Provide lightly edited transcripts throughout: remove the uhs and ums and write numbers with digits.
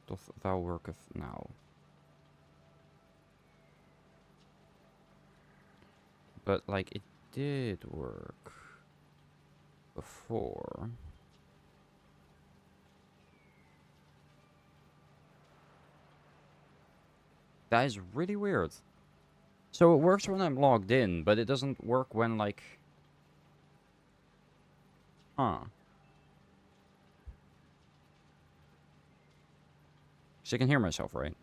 doth thou worketh now? But, like, it did work before. That is really weird. So it works when I'm logged in, but it doesn't work when, like... Huh. So I can hear myself, right?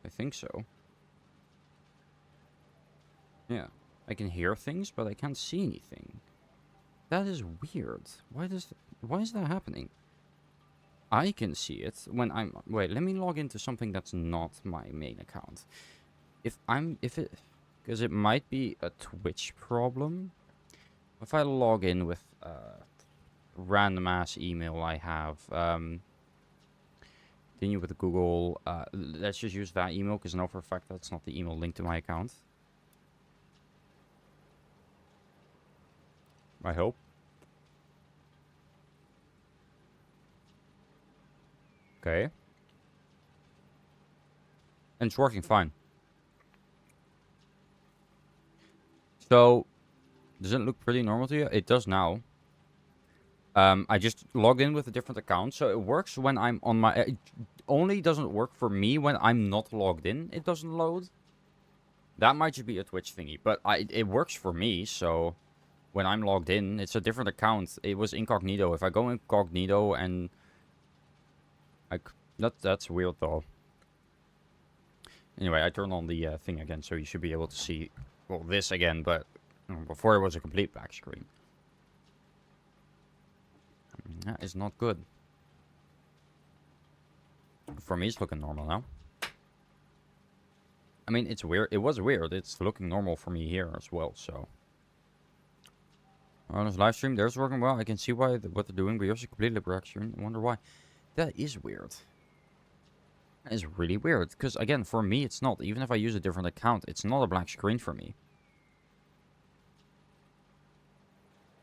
I think so. Yeah. I can hear things, but I can't see anything. That is weird. Why is that happening? I can see it when I'm... Wait, let me log into something that's not my main account. Because it might be a Twitch problem. If I log in with random ass email I have, continue with Google, let's just use that email because I know for a fact that's not the email linked to my account. I hope. Okay. And it's working fine. So, does it look pretty normal to you? It does now. I just logged in with a different account, so it works when I'm on my... It only doesn't work for me when I'm not logged in. It doesn't load. That might just be a Twitch thingy, but it works for me, so... When I'm logged in, it's a different account. It was incognito. If I go incognito and... That's weird, though. Anyway, I turned on the thing again, so you should be able to see... Well, this again, but... Before it was a complete back screen. That is not good. For me, it's looking normal now. I mean, it's weird. It was weird. It's looking normal for me here as well, so... On this live stream, there's working well. I can see what they're doing, but yours is completely black screen. I wonder why. That is weird. That is really weird. Because, again, for me, it's not. Even if I use a different account, it's not a black screen for me.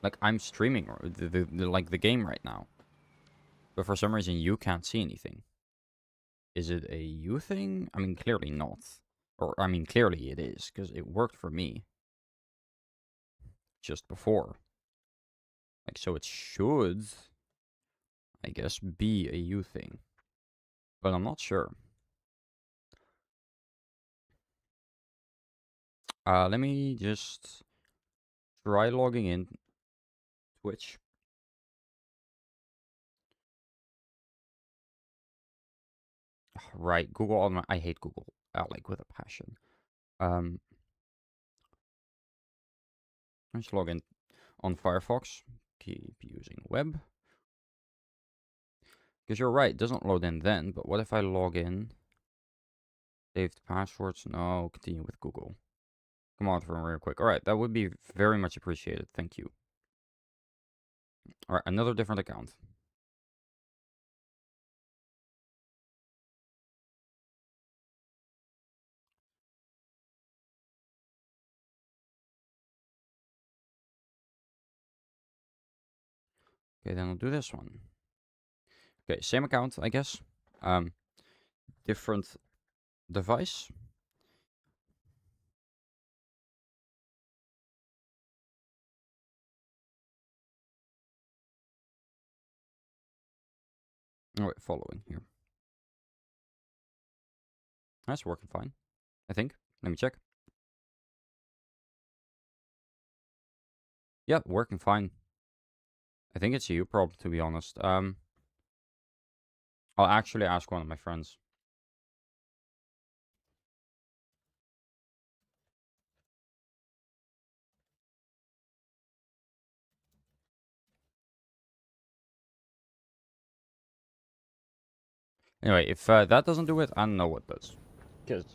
Like, I'm streaming the game right now. But for some reason, you can't see anything. Is it a you thing? I mean, clearly not. Or, I mean, clearly it is. Because it worked for me. Just before. Like, so it should... I guess, be a you thing. But I'm not sure. Let me just try logging in Twitch. Right, Google. I hate Google. Like with a passion. Let's log in on Firefox. Keep using web. Because you're right, it doesn't load in then. But what if I log in? Saved passwords. No, continue with Google. Come on through real quick. All right, that would be very much appreciated. Thank you. All right, another different account. Okay, then I'll do this one. Okay, same account, I guess. Different device. Oh, wait, following here. That's working fine, I think. Let me check. Yeah, working fine. I think it's a you problem, to be honest. I'll actually ask one of my friends. Anyway, if that doesn't do it, I don't know what does. Because,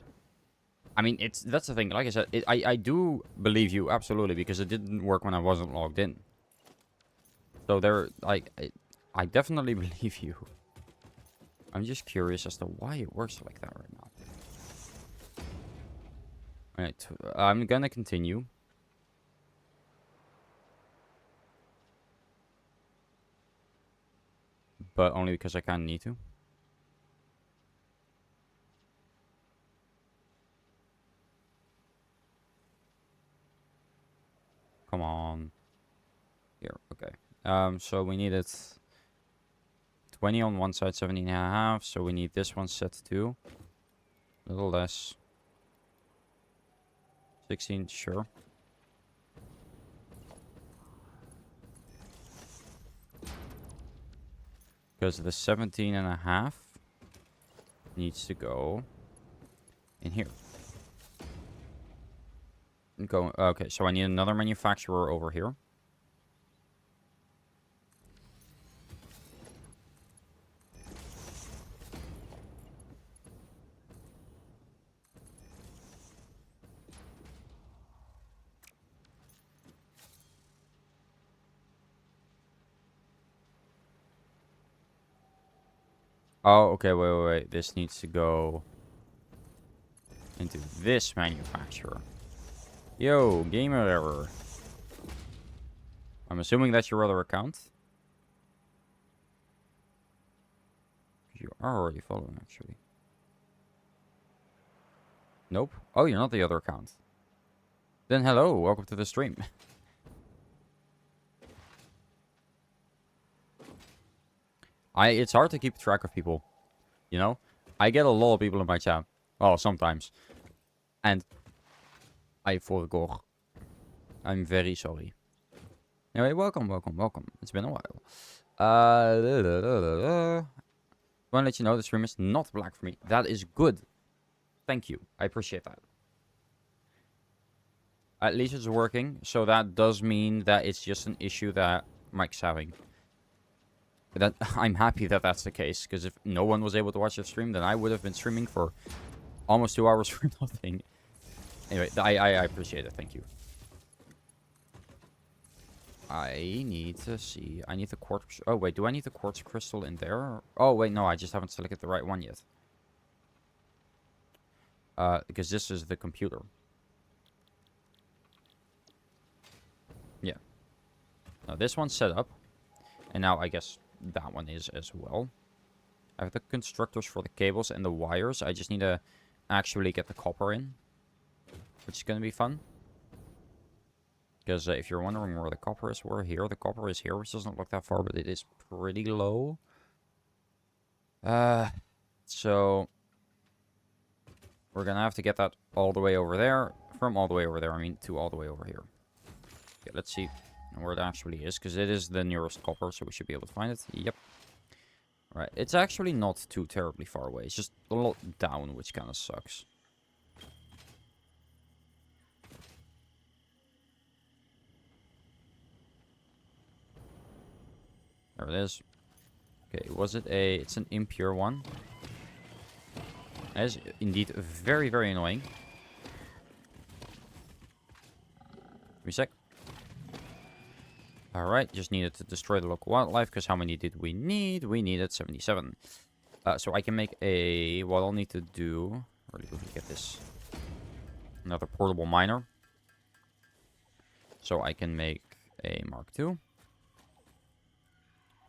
I mean, that's the thing. Like I said, I do believe you, absolutely, because it didn't work when I wasn't logged in. So I definitely believe you. I'm just curious as to why it works like that right now. Alright, I'm gonna continue. but only because I kind of need to. Come on. Here, okay. So we needed 20 on one side, 17.5. So we need this one set to a little less. 16, sure. Because the 17.5 needs to go in here. Go. Okay, so I need another manufacturer over here. Oh, okay, wait. This needs to go into this manufacturer. Yo, gamer error. I'm assuming that's your other account. You are already following, actually. Nope. Oh, you're not the other account. Then hello, welcome to the stream. It's hard to keep track of people. You know? I get a lot of people in my chat. Oh, sometimes. And I forgot. I'm very sorry. Anyway, welcome. It's been a while. Want to let you know the stream is not black for me. That is good. Thank you. I appreciate that. At least it's working. So that does mean that it's just an issue that Mike's having. That I'm happy that that's the case. Because if no one was able to watch the stream, then I would have been streaming for almost 2 hours for nothing. Anyway, I appreciate it. Thank you. I need to see. I need the quartz. Oh, wait. Do I need the quartz crystal in there? Oh, wait. No, I just haven't selected the right one yet. Because this is the computer. Yeah. Now, this one's set up. And now, I guess that one is as well. I have the constructors for the cables and the wires. I just need to actually get the copper in. Which is going to be fun. Because if you're wondering where the copper is, we're here. The copper is here, which doesn't look that far, but it is pretty low. So we're going to have to get that all the way over there. From all the way over there, I mean, to all the way over here. Okay, let's see where it actually is, because it is the nearest copper, so we should be able to find it. Yep. Right, it's actually not too terribly far away. It's just a lot down, which kind of sucks. There it is. Okay, was it a... It's an impure one. That is indeed very, very annoying. Give me a sec. Alright, just needed to destroy the local wildlife, because how many did we need? We needed 77. So I can make a... What I'll need to do... Really quickly get this. Another portable miner. So I can make a Mark II.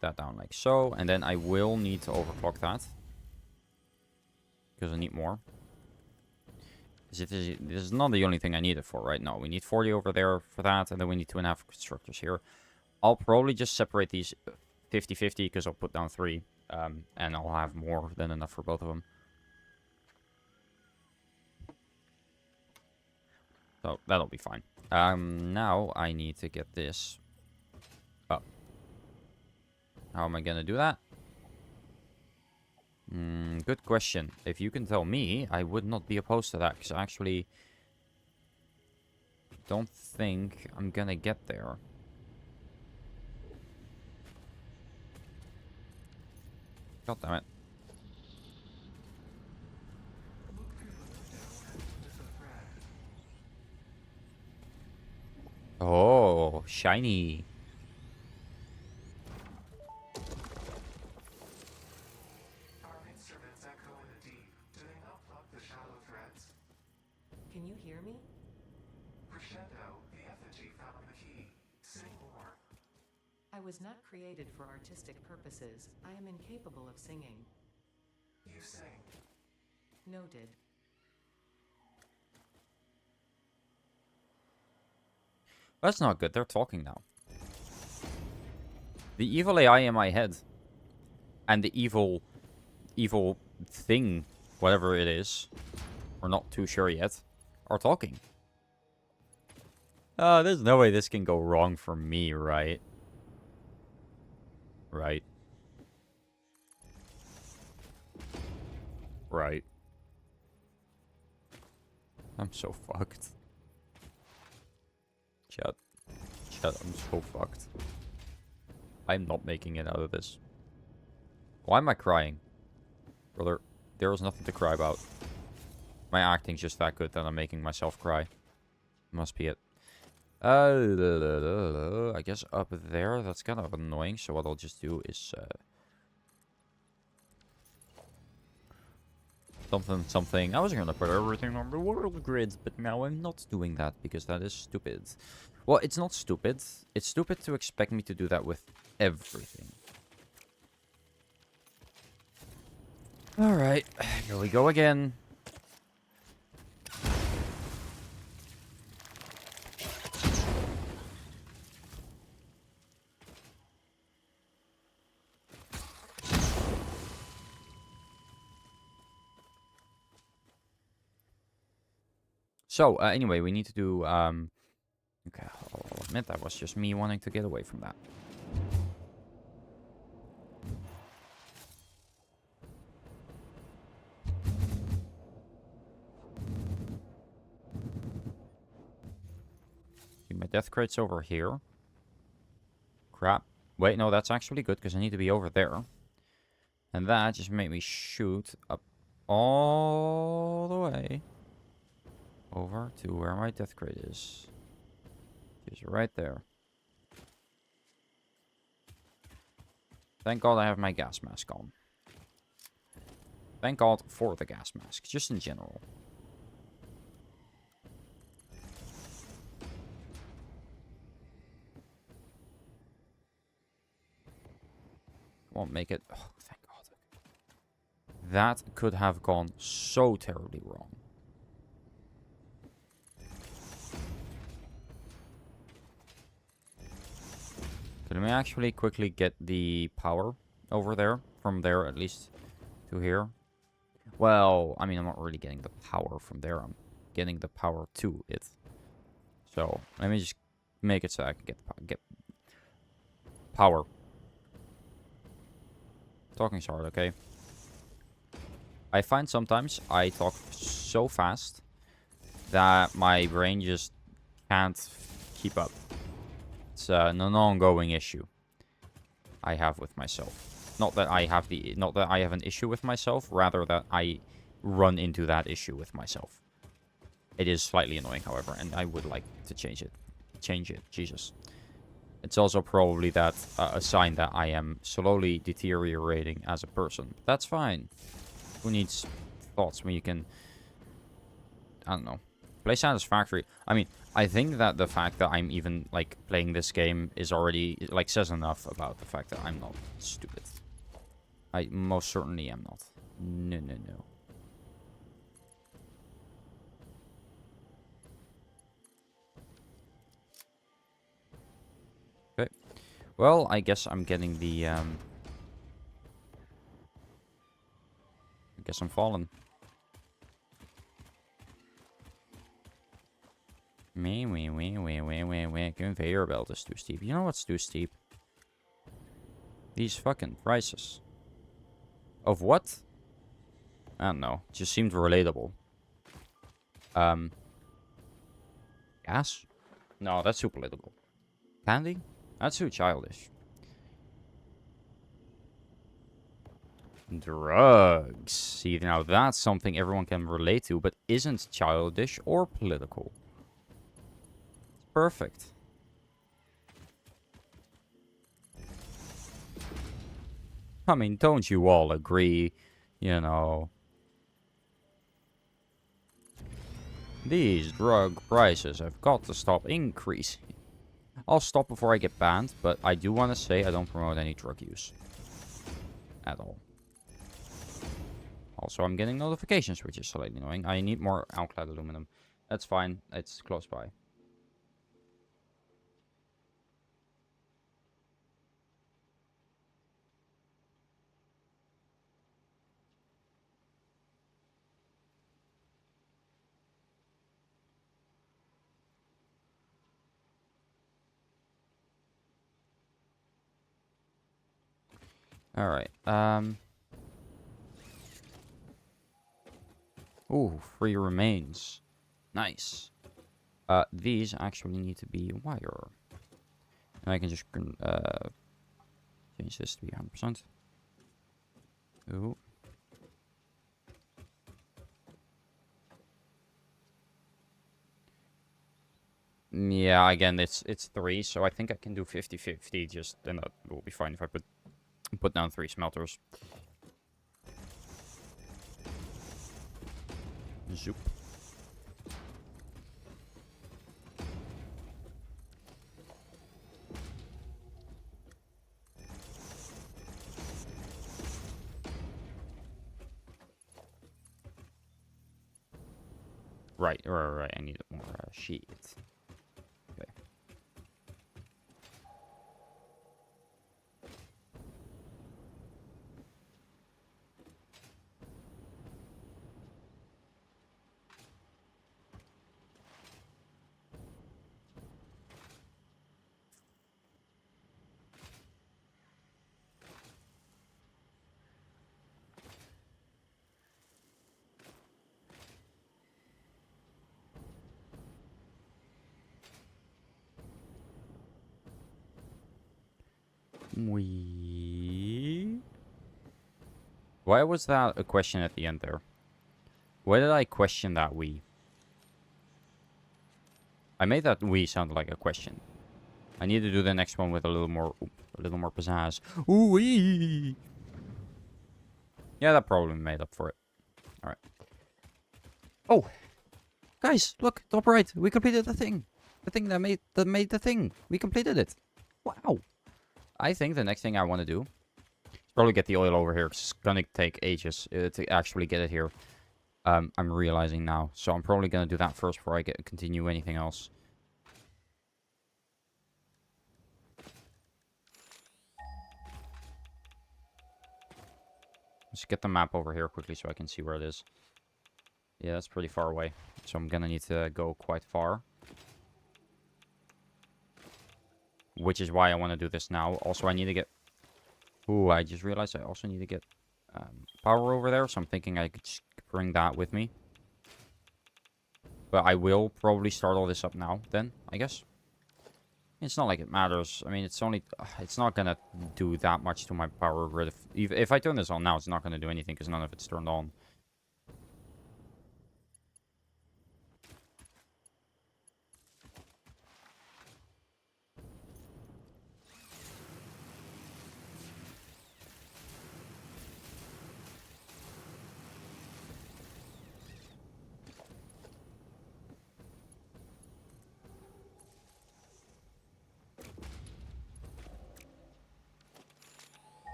That down like so, and then I will need to overclock that because I need more. This is not the only thing I need it for right now. We need 40 over there for that, and then we need 2.5 constructors here. I'll probably just separate these 50-50 because I'll put down 3, and I'll have more than enough for both of them. So that'll be fine. Now I need to get this up. How am I gonna do that? Good question. If you can tell me, I would not be opposed to that, because I actually don't think I'm gonna get there. God damn it. Oh, shiny. Can you hear me? Crescendo, the effigy found the key. Sing more. I was not created for artistic purposes. I am incapable of singing. You sing. Noted. That's not good. They're talking now. The evil AI in my head and the evil thing, whatever it is, we're not too sure yet, are talking. There's no way this can go wrong for me, right? Right. Right. I'm so fucked. Chat, I'm so fucked. I'm not making it out of this. Why am I crying? Brother, there is nothing to cry about. My acting's just that good that I'm making myself cry. Must be it. I guess up there, that's kind of annoying, so what I'll just do is, something. I was gonna put everything on the world grid, but now I'm not doing that, because that is stupid. Well, it's not stupid. It's stupid to expect me to do that with everything. Alright, here we go again. So, anyway, we need to do, okay, I'll admit that was just me wanting to get away from that. See, my death crate's over here. Crap. Wait, no, that's actually good, because I need to be over there. And that just made me shoot up all the way over to where my death crate is. Just right there. Thank God I have my gas mask on. Thank God for the gas mask, just in general. Won't make it. Oh, thank God. That could have gone so terribly wrong. Can we actually quickly get the power over there? From there, at least, to here? Well, I mean, I'm not really getting the power from there. I'm getting the power to it. So, let me just make it so I can get power. Talking's hard, okay? I find sometimes I talk so fast that my brain just can't keep up. It's an ongoing issue I have with myself. Not that I have an issue with myself, rather that I run into that issue with myself. It is slightly annoying, however, and I would like to change it. Jesus. It's also probably that a sign that I am slowly deteriorating as a person. That's fine. Who needs thoughts when you can, I don't know, play Satisfactory? I mean, I think that the fact that I'm even, like, playing this game is already, like, says enough about the fact that I'm not stupid. I most certainly am not. No. Okay. Well, I guess I'm getting the, I guess I'm falling. Conveyor belt is too steep. You know what's too steep? These fucking prices. Of what? I don't know. It just seemed relatable. Gas? No, that's too political. Candy? That's too childish. Drugs. See, now that's something everyone can relate to, but isn't childish or political. It's perfect. I mean, don't you all agree? You know, these drug prices have got to stop increasing. I'll stop before I get banned, but I do want to say I don't promote any drug use. At all. Also, I'm getting notifications, which is slightly annoying. I need more alkali aluminum. That's fine. It's close by. Alright. Ooh, free remains. Nice. These actually need to be wire. And I can just change this to be 100%. Ooh. Yeah, again, it's 3, so I think I can do 50-50. Just then that will be fine if I put down 3 smelters. Zoop. Right. I need more sheet. Okay. Why was that a question at the end there? Why did I question that we? I made that we sound like a question. I need to do the next one with a little more pizzazz. Ooh wee. Yeah, that probably made up for it. All right. Oh, guys, look, top right. We completed the thing. The thing that made the thing. We completed it. Wow. I think the next thing I want to do is probably get the oil over here. It's gonna take ages to actually get it here. I'm realizing now, so I'm probably gonna do that first before I continue anything else. Let's get the map over here quickly so I can see where it is. Yeah, that's pretty far away, so I'm gonna need to go quite far. Which is why I want to do this now. Also, I need to get... Ooh, I just realized I also need to get power over there, so I'm thinking I could just bring that with me. But I will probably start all this up now, then, I guess. It's not like it matters. I mean, it's only... It's not gonna do that much to my power grid. If I turn this on now, it's not gonna do anything, because none of it's turned on.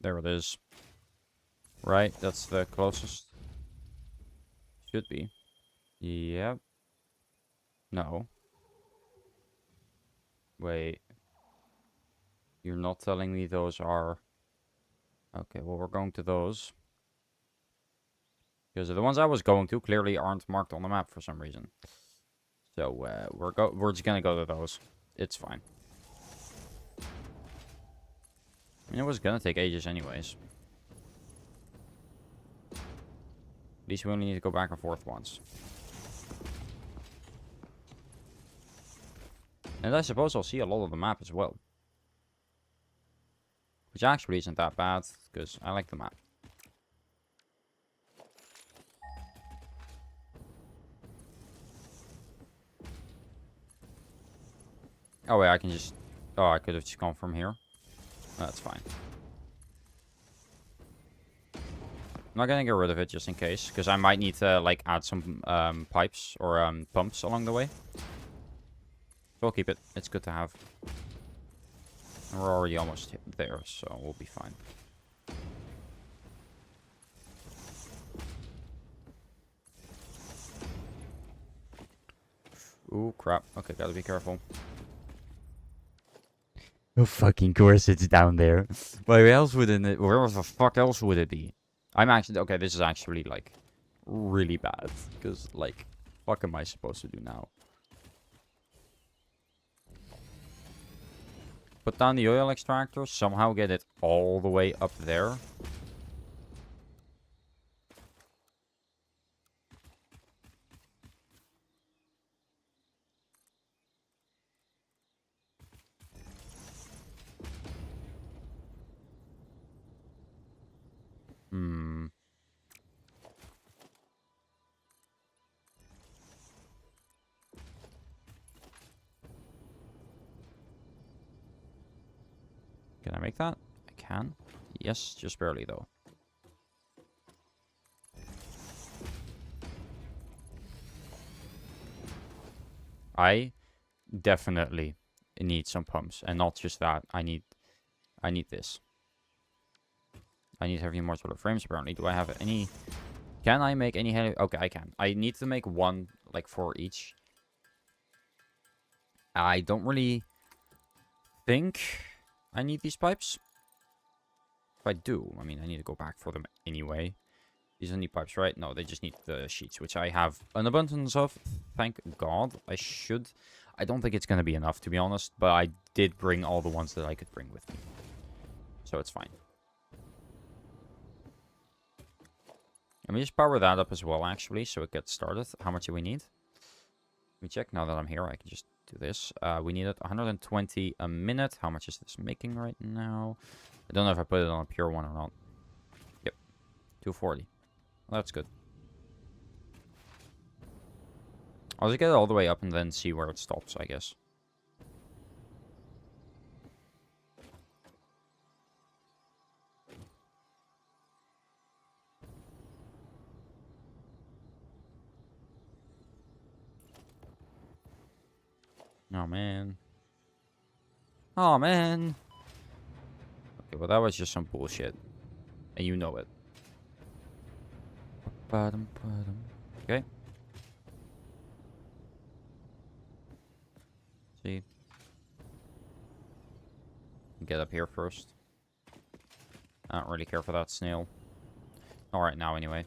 There it is. Right, that's the closest. Should be. Yep. No. Wait. You're not telling me those are... Okay, well, we're going to those. Because the ones I was going to clearly aren't marked on the map for some reason. So, we're just gonna go to those. It's fine. I mean, it was gonna take ages anyways. At least we only need to go back and forth once. And I suppose I'll see a lot of the map as well. Which actually isn't that bad, because I like the map. Oh wait, I can just Oh, I could have just gone from here. That's fine. I'm not gonna get rid of it just in case, because I might need to like add some pipes or pumps along the way. So I'll keep it. It's good to have. And we're already almost there, so we'll be fine. Ooh, crap. Okay, gotta be careful. Oh, fucking course it's down there. Where else would it? Where the fuck else would it be? I'm actually... Okay, this is actually, like, really bad. Because, like, what am I supposed to do now? Put down the oil extractor, somehow get it all the way up there. Hmm. Can I make that? I can. Yes, just barely though. I definitely need some pumps, and not just that. I need this. I need heavy modular frames apparently. Do I have any? Can I make any heavy? Okay, I can. I need to make one like for each. I don't really think I need these pipes. If I do, I mean, I need to go back for them anyway. These are neat pipes, right? No, they just need the sheets, which I have an abundance of. Thank God. I should. I don't think it's going to be enough, to be honest. But I did bring all the ones that I could bring with me. So it's fine. Let me just power that up as well, actually, so it gets started. How much do we need? Let me check. Now that I'm here, I can just do this. We needed 120 a minute. How much is this making right now? I don't know if I put it on a pure one or not. Yep. 240. Well, that's good. I'll just get it all the way up and then see where it stops, I guess. Oh, man. Oh, man. Okay, well, that was just some bullshit. And you know it. Okay. See. Get up here first. I don't really care for that snail. Not right now, anyway.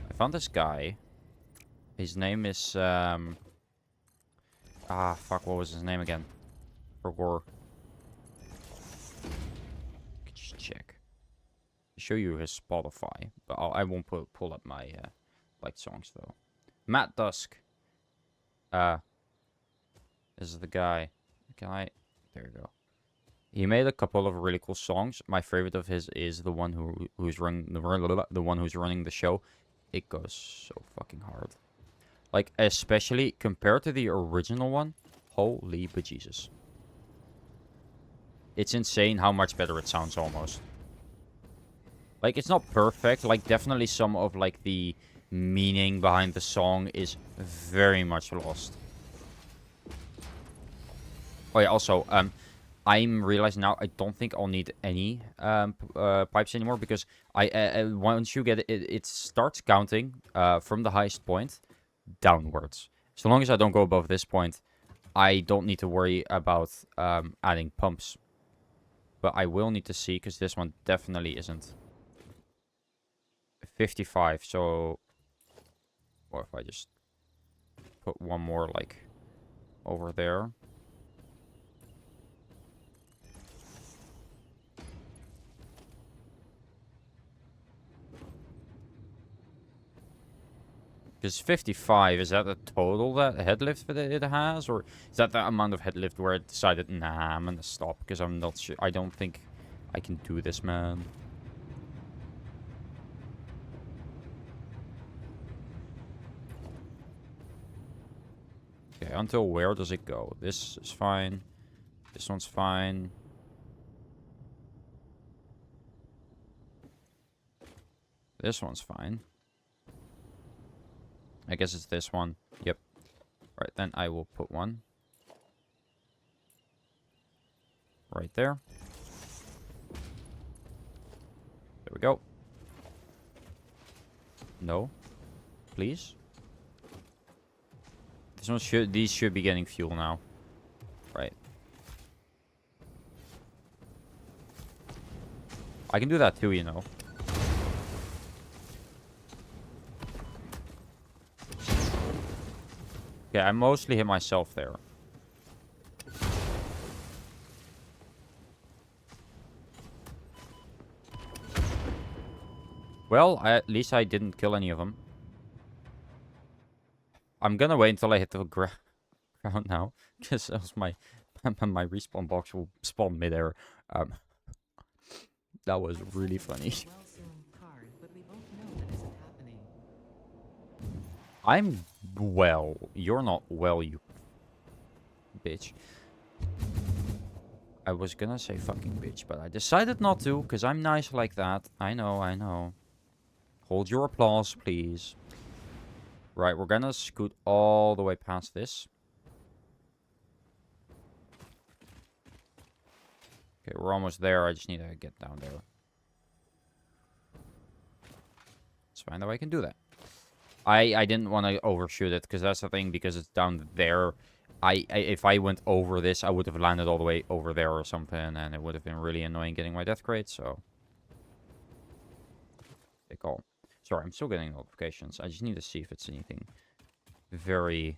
I found this guy. His name is, fuck, what was his name again? Forgot. Just check. Show you his Spotify, but I won't pull up my, liked songs, though. Matt Dusk. This is the guy. Can I... There you go. He made a couple of really cool songs. My favorite of his is the one who's running the show. It goes so fucking hard. Like, especially compared to the original one. Holy bejesus. It's insane how much better it sounds almost. Like, it's not perfect. Like, definitely some of, like, the meaning behind the song is very much lost. Oh, yeah, also, I'm realizing now I don't think I'll need any pipes anymore because once you get it, it starts counting from the highest point downwards. So long as I don't go above this point, I don't need to worry about adding pumps. But I will need to see because this one definitely isn't. 55, so... What if I just put one more, like, over there? Because 55, is that the total that head lift that it has? Or is that the amount of head lift where it decided, nah, I'm gonna stop because I'm not sure. I don't think I can do this, man. Okay, until where does it go? This is fine. This one's fine. This one's fine. I guess it's this one. Yep. Right, then I will put one. Right there. There we go. No. Please. This one should, these should be getting fuel now. Right. I can do that too, you know. Yeah, I mostly hit myself there. Well, at least I didn't kill any of them. I'm gonna wait until I hit the ground now, because else my respawn box will spawn midair. That was really funny. Well soon card, but we both know that isn't happening. I'm well. You're not well, you bitch. I was gonna say fucking bitch, but I decided not to, because I'm nice like that. I know, I know. Hold your applause, please. Right, we're gonna scoot all the way past this. Okay, we're almost there. I just need to get down there. It's fine that I can do that. I didn't want to overshoot it, because that's the thing, because it's down there. If I went over this, I would have landed all the way over there or something, and it would have been really annoying getting my death crate, so... They call. Sorry, I'm still getting notifications. I just need to see if it's anything very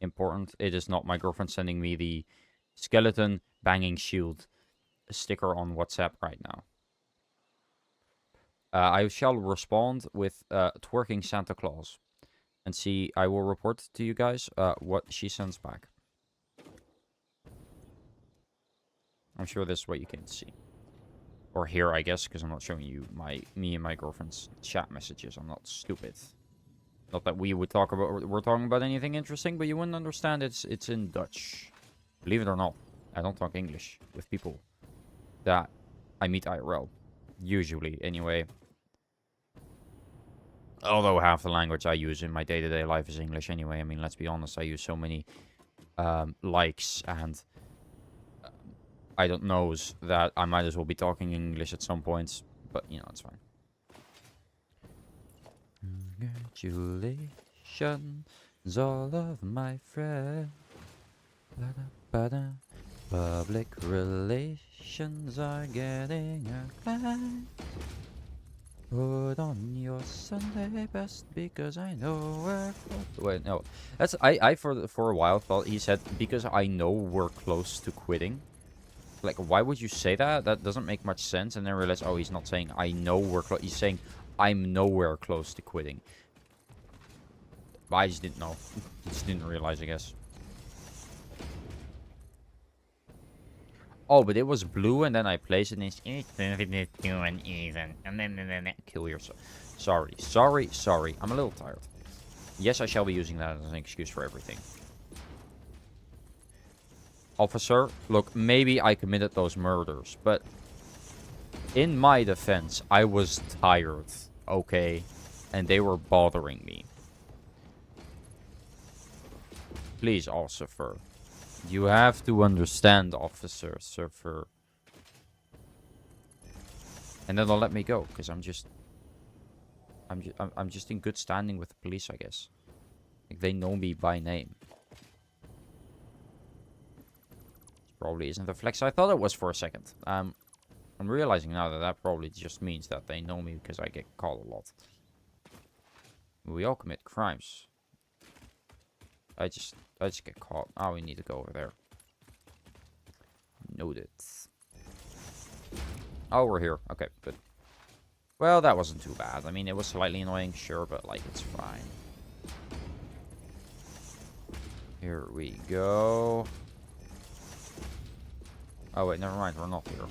important. It is not my girlfriend sending me the skeleton banging shield sticker on WhatsApp right now. I shall respond with twerking Santa Claus. And see, I will report to you guys what she sends back. I'm sure this is what you can see. Or hear, I guess, because I'm not showing you me and my girlfriend's chat messages. I'm not stupid. Not that we're talking about anything interesting, but you wouldn't understand it's in Dutch. Believe it or not, I don't talk English with people that I meet IRL. Usually, anyway. Although half the language I use in my day-to-day life is English anyway. I mean, let's be honest, I use so many likes and I don't knows that I might as well be talking English at some points. But, you know, it's fine. Congratulations, all of my friends. Public relations are getting a climb. Put on your Sunday best because I know we're close. Wait, no. That's I for a while thought he said because I know we're close to quitting. Like, why would you say that? That doesn't make much sense. And then I realized, oh, he's not saying I know we're close. He's saying I'm nowhere close to quitting. But I just didn't know. Just didn't realize, I guess. Oh, but it was blue, and then I placed it, and it's two and even. And then kill yourself. Sorry. I'm a little tired. Yes, I shall be using that as an excuse for everything. Officer, look, maybe I committed those murders, but in my defense, I was tired, okay? And they were bothering me. Please, officer. You have to understand, officer, surfer. And then they'll let me go, because I'm just in good standing with the police, I guess. Like, they know me by name. Probably isn't the flex I thought it was for a second. I'm realizing now that that probably just means that they know me because I get caught a lot. We all commit crimes. I just get caught. Oh, we need to go over there. Noted. Oh, we're here. Okay, good. Well, that wasn't too bad. I mean, it was slightly annoying, sure, but like it's fine. Here we go. Oh wait, never mind. We're not here.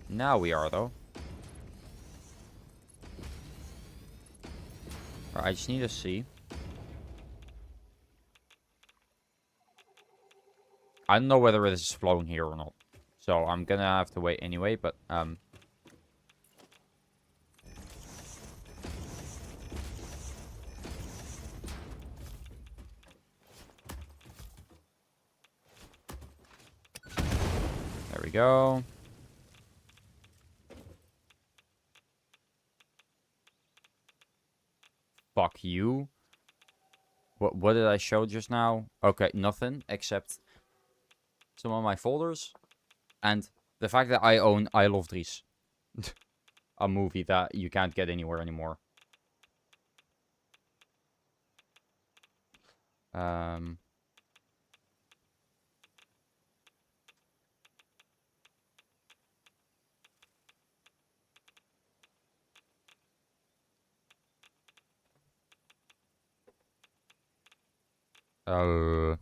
Now we are though. Alright, I just need to see. I don't know whether this is flowing here or not. So I'm gonna have to wait anyway, but there we go. Fuck you. What did I show just now? Okay, nothing except some of my folders and the fact that I own I Love Dries. A movie that you can't get anywhere anymore. Um uh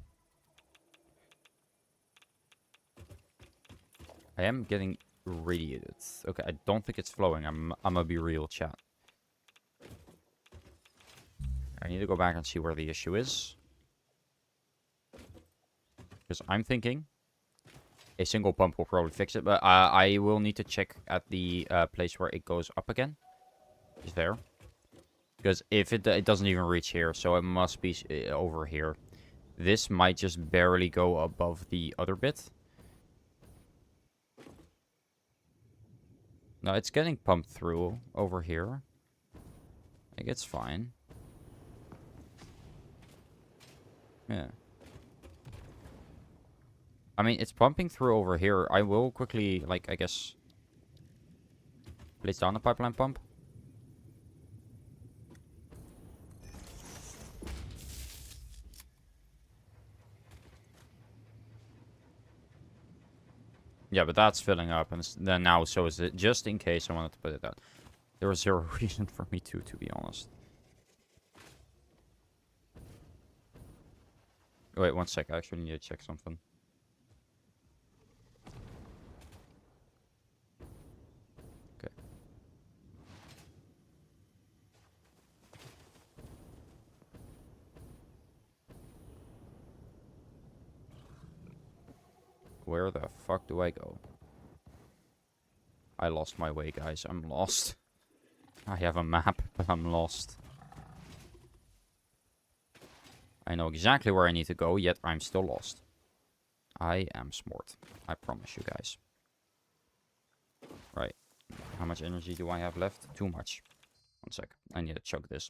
I am getting radiated. Okay, I don't think it's flowing. I'm gonna be real, chat. I need to go back and see where the issue is. Because I'm thinking a single pump will probably fix it, but I will need to check at the place where it goes up again. Is there? Because if it doesn't even reach here, so it must be over here. This might just barely go above the other bit. No, it's getting pumped through over here. I think it's fine. Yeah. I mean, it's pumping through over here. I will quickly, like, I guess, place down the pipeline pump. Yeah, but that's filling up, and then now so is it. Just in case I wanted to put it out. There was zero reason for me to be honest. Wait, one sec. I actually need to check something. Okay. Where the fuck do I go? I lost my way, guys. I'm lost. I have a map, but I'm lost. I know exactly where I need to go, yet I'm still lost. I am smart. I promise you guys. Right. How much energy do I have left? Too much. One sec. I need to chug this.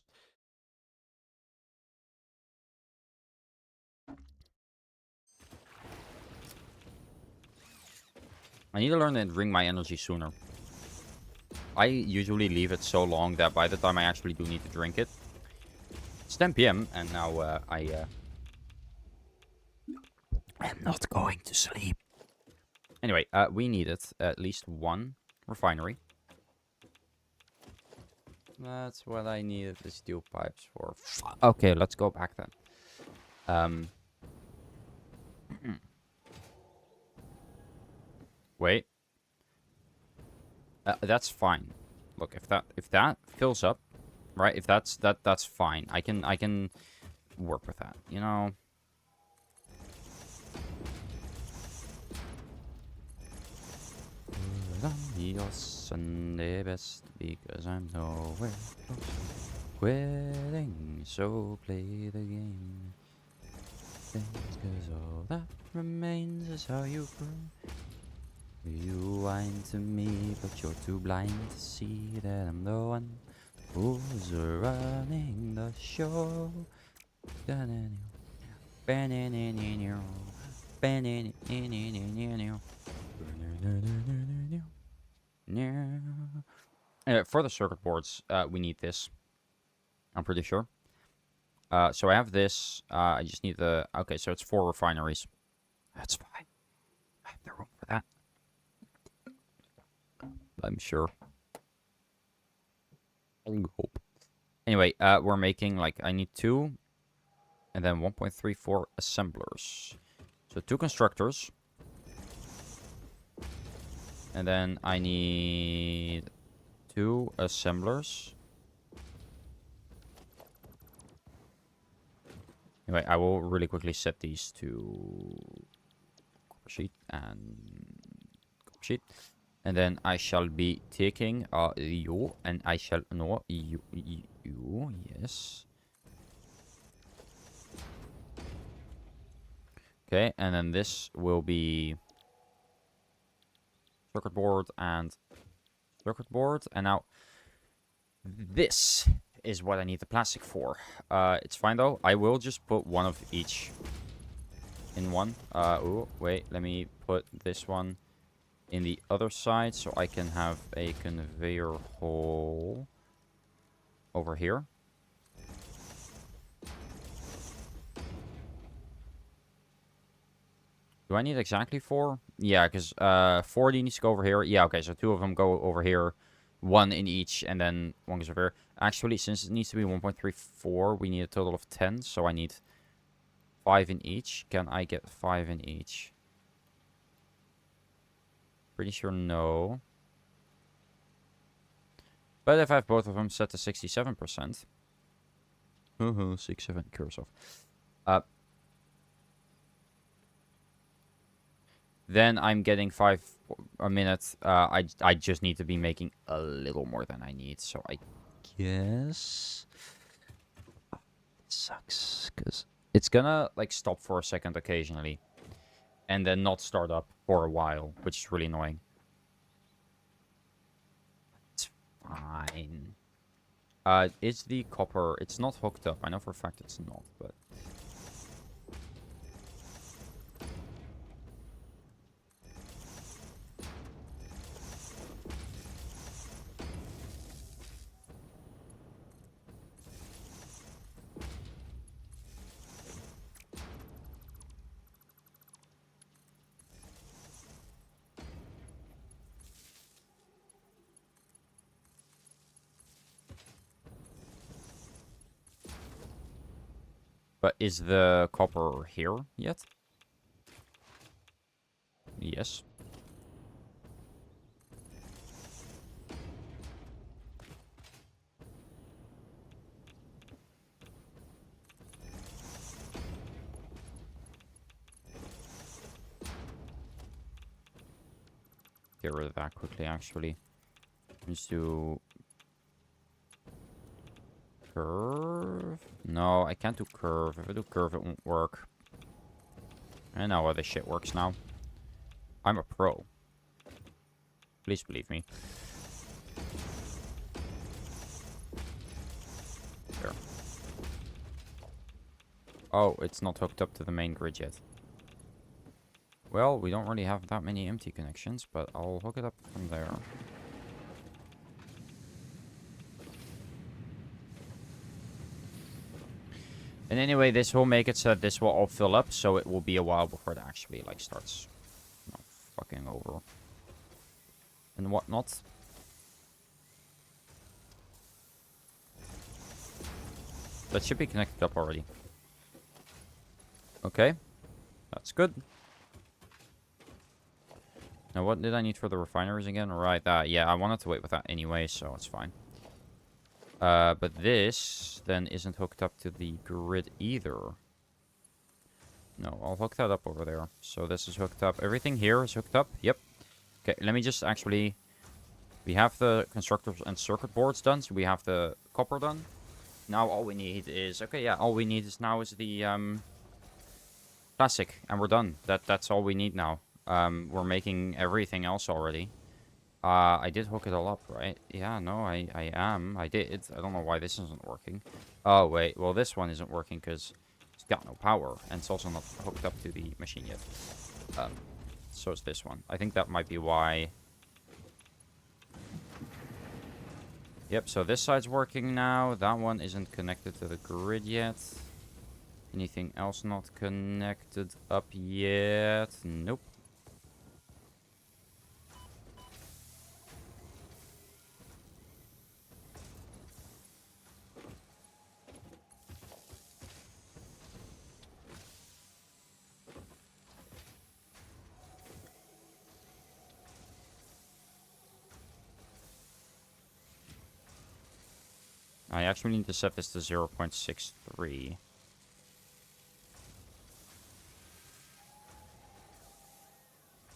I need to learn to drink my energy sooner. I usually leave it so long that by the time I actually do need to drink it, it's 10 p.m. and now I am not going to sleep. Anyway, we needed at least one refinery. That's what I needed the steel pipes for. Okay, let's go back then. Wait. That's fine. Look, if that fills up, right? If that's fine. I can work with that. You know. Your Sunday best because I'm nowhere close to quitting. So play the game. Cause all that remains is how you grow. You whine to me, but you're too blind to see that I'm the one who's running the show. For the circuit boards, we need this. I'm pretty sure. So I have this. I just need the... Okay, so it's 4 refineries. That's fine. I have the room for that. I'm sure. I hope. Anyway, we're making, like, I need 2. And then 1.34 assemblers. So 2 constructors. And then I need 2 assemblers. Anyway, I will really quickly set these to copper sheet and copper sheet. And then I shall be taking you, and I shall no you, yes. Okay, and then this will be circuit board, and now this is what I need the plastic for. It's fine though. I will just put one of each in one. Oh wait, let me put this one in the other side so I can have a conveyor hole over here. Do I need exactly 4? Yeah, because 4 needs to go over here. Yeah, okay, so 2 of them go over here. 1 in each, and then 1 goes over here. Actually, since it needs to be 1.34, we need a total of 10. So I need 5 in each. Can I get 5 in each? Pretty sure no. But if I have both of them set to 67%. 67 curse off. Then I'm getting 5 a minute. I just need to be making a little more than I need. So I guess it sucks because it's gonna like stop for a second occasionally, and then not start up for a while, which is really annoying. It's fine. Is the copper? It's not hooked up. I know for a fact it's not, but. But is the copper here yet? Yes. Get rid of that quickly, actually. Just do curve. No, I can't do curve. If I do curve, it won't work. I know how this shit works now. I'm a pro. Please believe me. There. Oh, it's not hooked up to the main grid yet. Well, we don't really have that many empty connections, but I'll hook it up from there. And anyway, this will make it so that this will all fill up, so it will be a while before it actually like starts, you know, fucking over and whatnot. That should be connected up already. Okay, that's good. Now, what did I need for the refineries again? Right, that. Yeah, I wanted to wait with that anyway, so it's fine. But this then isn't hooked up to the grid either. No, I'll hook that up over there. So this is hooked up. Everything here is hooked up. Yep. Okay, let me just actually... We have the constructors and circuit boards done, so we have the copper done. Now all we need is... Okay, yeah, all we need is now is the plastic, and we're done. That's all we need now. We're making everything else already. I did hook it all up, right? Yeah, no, I am. I did. I don't know why this isn't working. Oh, wait. Well, this one isn't working because it's got no power. And it's also not hooked up to the machine yet. So it's this one. I think that might be why. Yep, so this side's working now. That one isn't connected to the grid yet. Anything else not connected up yet? Nope. I actually need to set this to 0.63.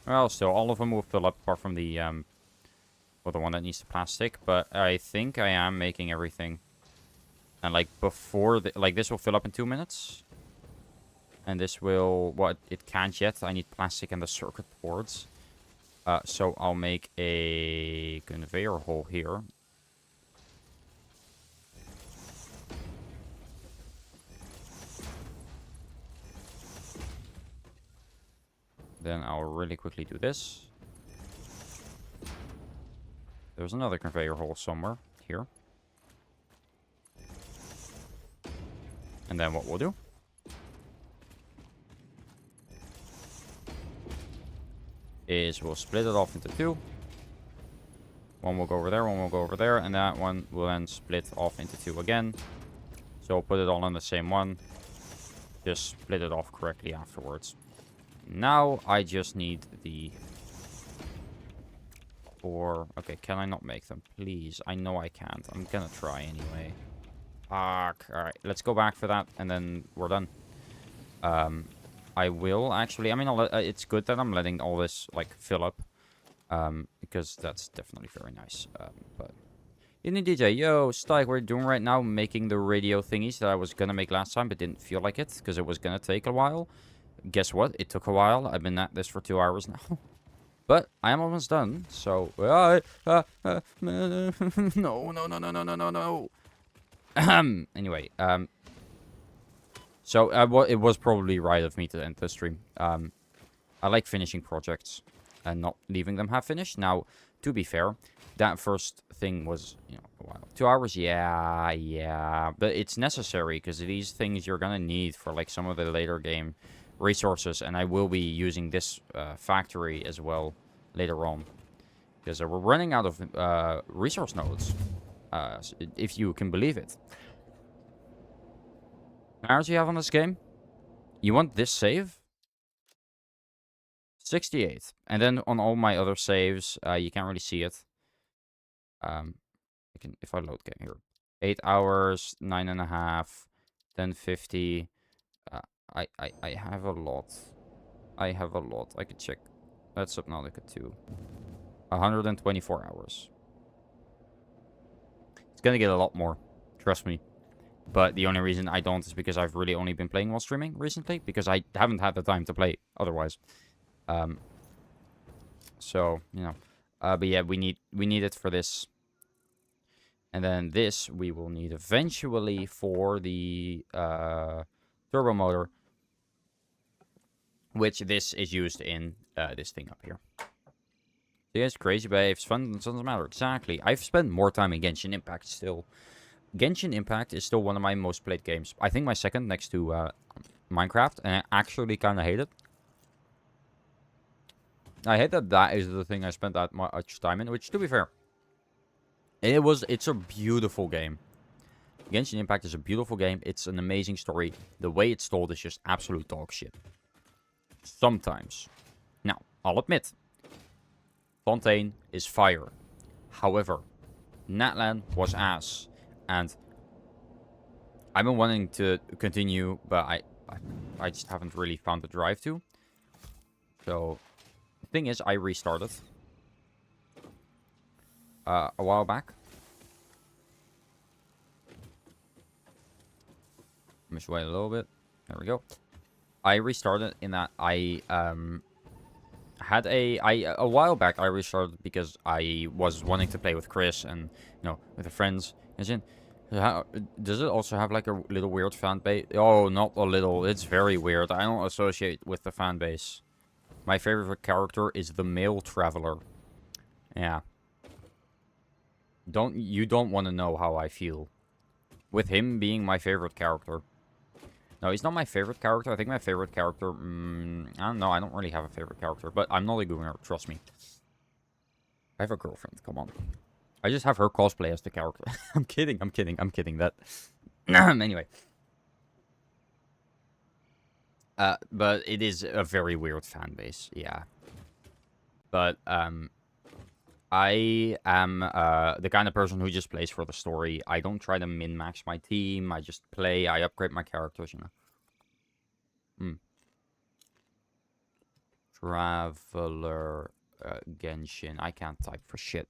Well, still, all of them will fill up apart from the, well, the one that needs the plastic. But I think I am making everything. And, like, before, like, this will fill up in 2 minutes. And this will, well, it can't yet. I need plastic and the circuit boards. So I'll make a conveyor hole here. Then I'll really quickly do this. There's another conveyor hole somewhere here. And then what we'll do is we'll split it off into two. One will go over there, one will go over there, and that one will then split off into two again. So I'll put it all on the same one. Just split it off correctly afterwards. Now I just need the four. Okay, can I not make them? Please. I know I can't. I'm gonna try anyway. Fuck. Alright, let's go back for that, and then we're done. I will actually... I mean, it's good that I'm letting all this, like, fill up. Because that's definitely very nice. But... In the DJ, yo, Stike, we're doing right now, making the radio thingies that I was gonna make last time, but didn't feel like it, because it was gonna take a while. Guess what? It took a while. I've been at this for 2 hours now. But I am almost done, so... no. Anyway, so it was probably right of me to end the stream. I like finishing projects and not leaving them half finished. Now, to be fair, that first thing was, you know, a while. 2 hours, yeah, but it's necessary because these things you're gonna need for like some of the later game resources, and I will be using this factory as well later on because we're running out of resource nodes, if you can believe it. Hours you have on this game? You want this save? 68. And then on all my other saves, you can't really see it. I can, if I load game here. 8 hours, 9.5, then 50. I have a lot. I have a lot. I could check. That's Subnautica 2. 124 hours. It's gonna get a lot more. Trust me. But the only reason I don't is because I've really only been playing while streaming recently. Because I haven't had the time to play otherwise. So, you know. But yeah, we need it for this. And then this we will need eventually for the turbo motor. Which this is used in this thing up here. So yeah, it's crazy, but it's fun. It doesn't matter. Exactly. I've spent more time in Genshin Impact still. Genshin Impact is still one of my most played games. I think my second next to Minecraft, and I actually kind of hate it. I hate that that is the thing I spent that much time in, which, to be fair, it's a beautiful game. Genshin Impact is a beautiful game. It's an amazing story. The way it's told is just absolute dog shit. Sometimes. Now, I'll admit, Fontaine is fire. However, Natlan was ass. And I've been wanting to continue, but I just haven't really found the drive to. So, the thing is, I restarted a while back. Let me just wait a little bit. There we go. I restarted in that I had a while back. I restarted because I was wanting to play with Chris and, you know, with the friends. Does it also have like a little weird fan base? Oh, not a little. It's very weird. I don't associate with the fan base. My favorite character is the male traveler. Yeah. You don't want to know how I feel with him being my favorite character. No, he's not my favorite character. I think my favorite character... I don't know. I don't really have a favorite character. But I'm not a gooner. Trust me. I have a girlfriend. Come on. I just have her cosplay as the character. I'm kidding. That... Anyway. But it is a very weird fan base. Yeah. But, I am the kind of person who just plays for the story. I don't try to min-max my team. I just play. I upgrade my characters, you know. Traveler Genshin. I can't type for shit.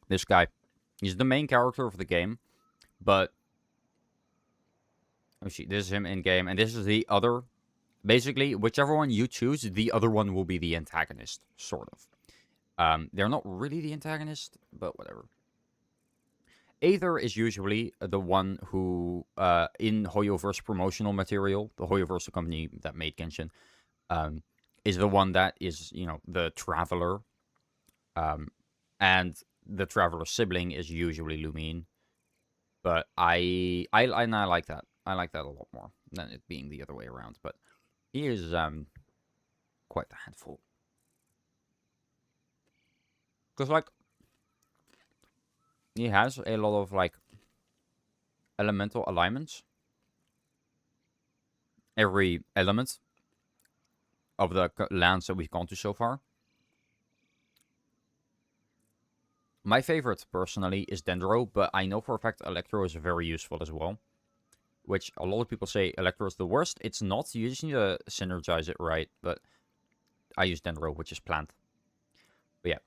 This guy. He's the main character of the game. But... oh, shit. This is him in-game. And this is the other... basically, whichever one you choose, the other one will be the antagonist. Sort of. They're not really the antagonist, but whatever. Aether is usually the one who, in Hoyoverse promotional material, the Hoyoverse, the company that made Genshin, is the one that is, you know, the Traveler. And the Traveler sibling is usually Lumine. But I like that. I like that a lot more than it being the other way around. But he is quite a handful. Because, like, he has a lot of, like, elemental alignments. Every element of the lands that we've gone to so far. My favorite, personally, is Dendro, but I know for a fact Electro is very useful as well. Which a lot of people say Electro is the worst. It's not. You just need to synergize it right. But I use Dendro, which is plant. But yeah.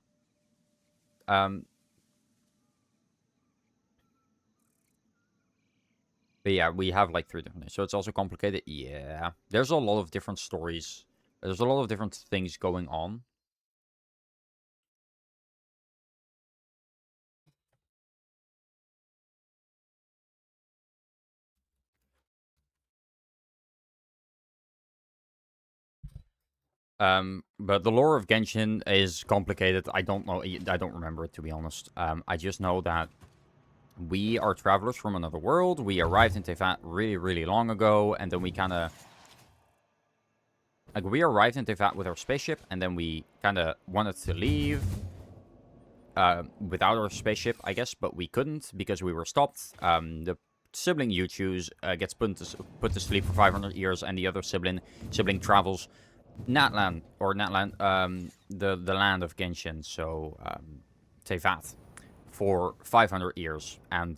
But yeah, we have like 3 different things. So it's also complicated. Yeah. There's a lot of different stories. There's a lot of different things going on. But the lore of Genshin is complicated. I don't know. I don't remember it, to be honest. I just know that we are travelers from another world. We arrived in Teyvat really, really long ago. And then we kind of... like, we arrived in Teyvat with our spaceship. And then we kind of wanted to leave without our spaceship, I guess. But we couldn't because we were stopped. The sibling you choose gets put to sleep for 500 years. And the other sibling travels... Natlan, the land of Genshin, so Teyvat, for 500 years, and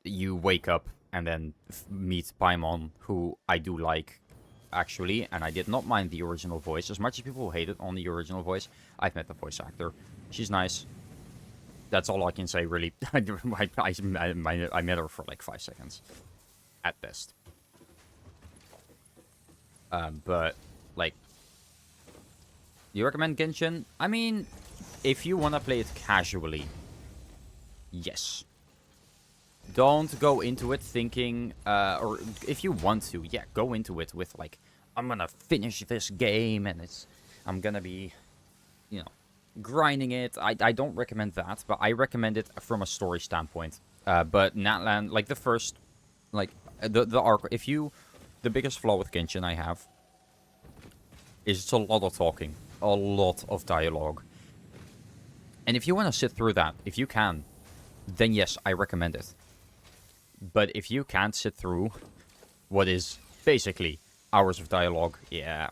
you wake up and then meet Paimon, who I do like, actually, and I did not mind the original voice. As much as people hate it on the original voice, I've met the voice actor. She's nice. That's all I can say, really. I met her for like 5 seconds, at best. But, like, do you recommend Genshin? I mean, if you want to play it casually, yes. Don't go into it thinking, or if you want to, yeah, go into it with, like, I'm gonna finish this game, and I'm gonna be, you know, grinding it. I don't recommend that, but I recommend it from a story standpoint. But Natlan, like, the first, like, the arc, the biggest flaw with Genshin I have is it's a lot of talking. A lot of dialogue. And if you want to sit through that, if you can, then yes, I recommend it. But if you can't sit through what is basically hours of dialogue, yeah.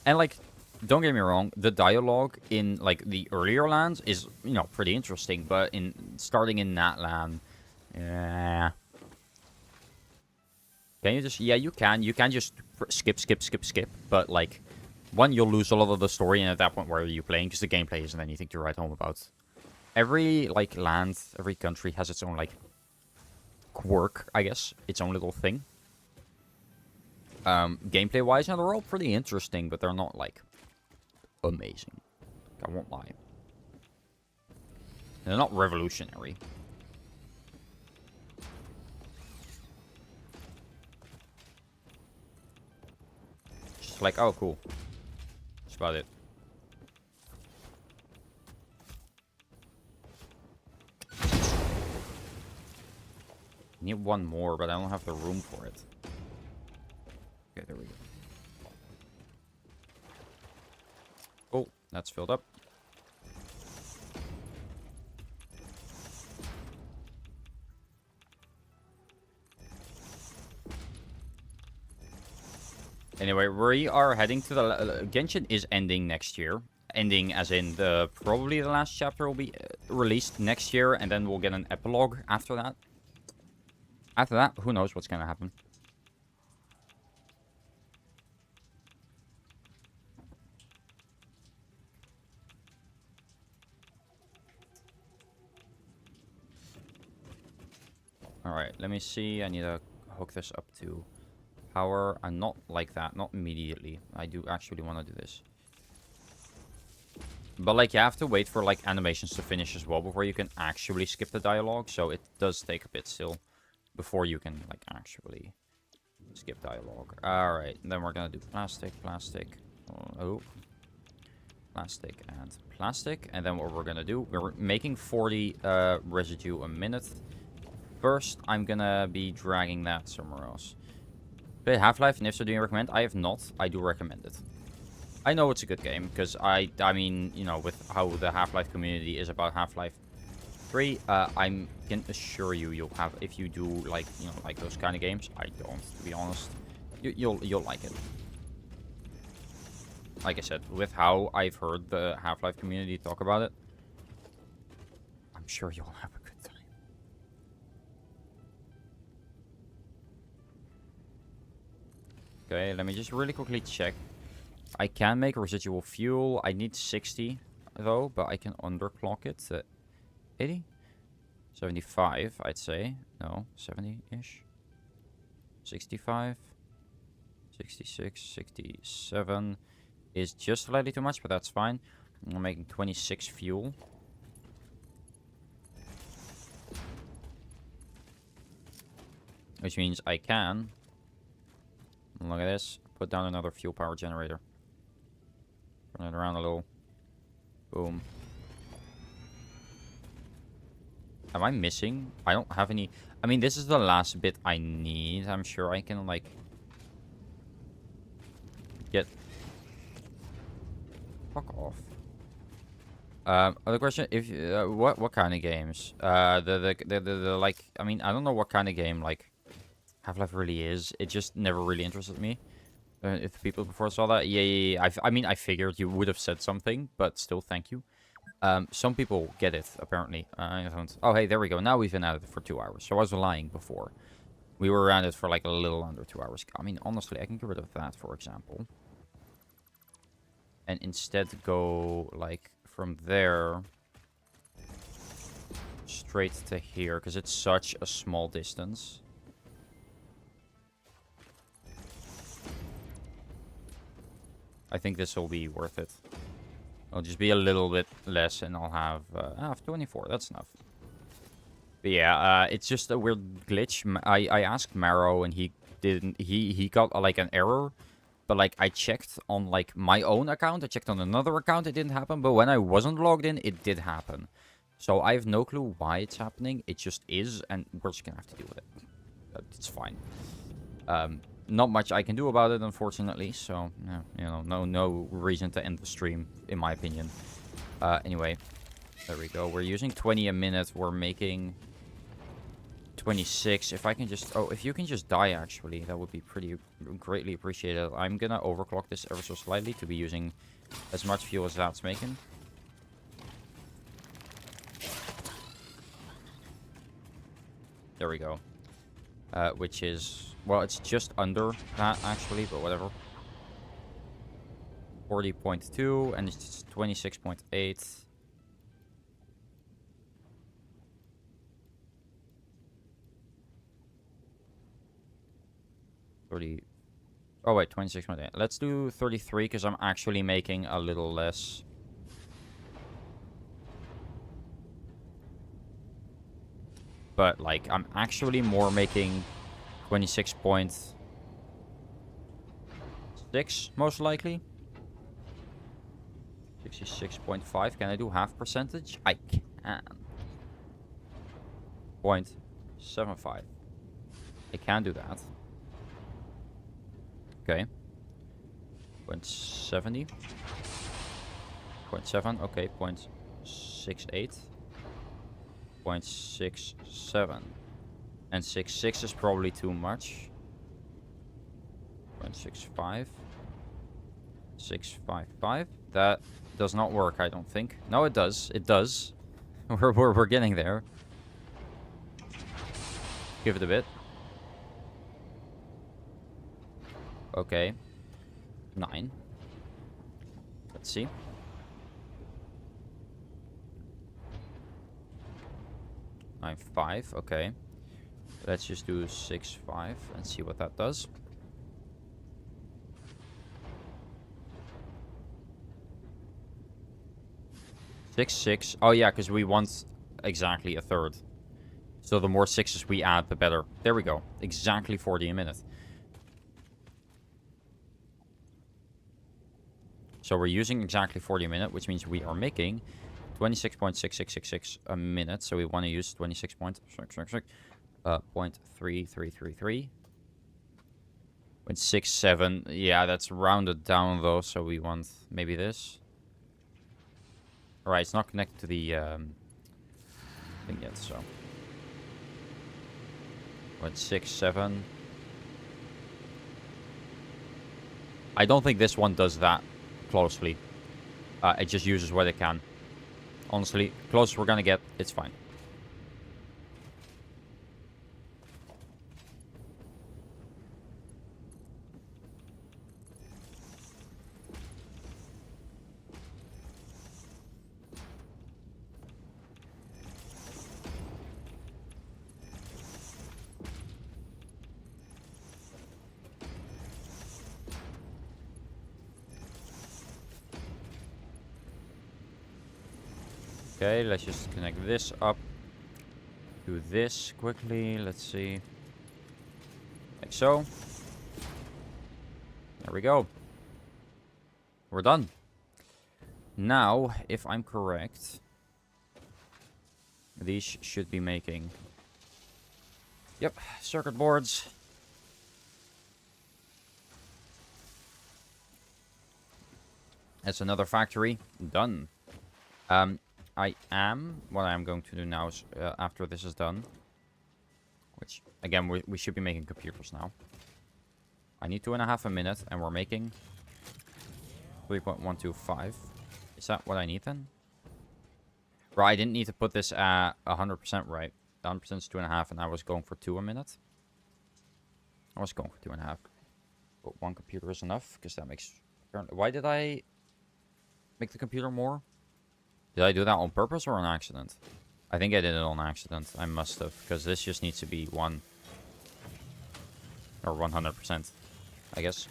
And, like, don't get me wrong, the dialogue in, like, the earlier lands is, you know, pretty interesting. But starting in Natlan, yeah... Can you just... yeah, you can. You can just skip. But, like, one, you'll lose a lot of the story, and at that point, where are you playing? Because the gameplay isn't anything to write home about. Every, like, land, every country has its own, like, quirk, I guess. Its own little thing. Gameplay-wise, and they're all pretty interesting, but they're not, like, amazing. I won't lie. They're not revolutionary. Like, oh, cool. That's about it. Need one more, but I don't have the room for it. Okay, there we go. Oh, that's filled up. Anyway, we are heading to the... Genshin is ending next year. Ending as in probably the last chapter will be released next year. And then we'll get an epilogue after that. After that, who knows what's going to happen. Alright, let me see. I need to hook this up to power. And not like that. Not immediately. I do actually want to do this. But, like, you have to wait for, like, animations to finish as well before you can actually skip the dialogue. So it does take a bit still before you can, like, actually skip dialogue. Alright, then we're gonna do plastic, plastic. Oh. Plastic and plastic. And then what we're gonna do, we're making 40 residue a minute. First, I'm gonna be dragging that somewhere else. Play Half-Life, and if so, do you recommend? I have not. I do recommend it. I know it's a good game, because I mean, you know, with how the Half-Life community is about Half-Life 3, I can assure you, you'll have, if you do, like, you know, like those kind of games. I don't, to be honest. You'll like it. Like I said, with how I've heard the Half-Life community talk about it, I'm sure you'll have a good time. Okay, let me just really quickly check. I can make residual fuel. I need 60, though, but I can underclock it to 80? 75, I'd say. No, 70-ish. 65. 66, 67 is just slightly too much, but that's fine. I'm making 26 fuel. Which means I can, look at this, put down another fuel power generator. Turn it around a little. Boom. Am I missing? I don't have any... I mean, this is the last bit I need. I'm sure I can, like... get... Fuck off. Other question, if what kind of games? The like, I mean, I don't know what kind of game, like, Half-Life really is. It just never really interested me. If people before saw that, yeah. I mean, I figured you would have said something, but still, thank you. Some people get it, apparently. I don't. Oh, hey, there we go. Now we've been at it for 2 hours. So I was lying before. We were around it for like a little under 2 hours. I mean, honestly, I can get rid of that, for example. And instead go, like, from there straight to here, because it's such a small distance. I think this will be worth it. It'll just be a little bit less, and I'll have 24. That's enough. But yeah, it's just a weird glitch. I asked Marrow, and he didn't. He got like an error, but like I checked on like my own account. I checked on another account. It didn't happen. But when I wasn't logged in, it did happen. So I have no clue why it's happening. It just is, and we're just gonna have to deal with it. It's fine. Not much I can do about it, unfortunately. So, you know, no reason to end the stream, in my opinion. Anyway, there we go. We're using 20 a minute. We're making 26. If I can just... Oh, if you can just die, actually, that would be pretty greatly appreciated. I'm gonna overclock this ever so slightly to be using as much fuel as that's making. There we go. Which is... Well, it's just under that, actually, but whatever. 40.2, and it's 26.8. Oh, wait, 26.8. Let's do 33, because I'm actually making a little less. But, like, I'm actually more making 26.6, most likely. 66.5. Can I do half percentage? I can. 0.75. I can do that. Okay. 0.70. 0.7. Okay. 0.68. 0.67. And 6.6 is probably too much. 0.65. 655. That does not work, I don't think. No, it does. It does. We're getting there. Give it a bit. Okay. 9. Let's see. Nine 5. Okay. Let's just do 6.5 and see what that does. 6.6. Oh yeah, because we want exactly a third. So the more 6s we add, the better. There we go. Exactly 40 a minute. So we're using exactly 40 a minute, which means we are making 26.6666 a minute. So we want to use 26.666. 0.3333. 0.67. Yeah, that's rounded down though, so we want maybe this. Alright, it's not connected to the thing yet, so 0.67. I don't think this one does that closely. It just uses what it can. Honestly, closest we're gonna get, it's fine. Okay, let's just connect this up to this quickly. Let's see. Like so. There we go. We're done. Now, if I'm correct, these should be making... Yep, circuit boards. That's another factory. Done. What I'm going to do now is, after this is done, which, again, we should be making computers now. I need 2.5 a minute, and we're making 3.125. Is that what I need then? Right, I didn't need to put this at 100% right. 100% is 2.5, and I was going for 2 a minute. I was going for 2.5. But 1 computer is enough, because that makes... Why did I make the computer more? Did I do that on purpose or on accident? I think I did it on accident. I must have, because this just needs to be 1. Or 100%, I guess.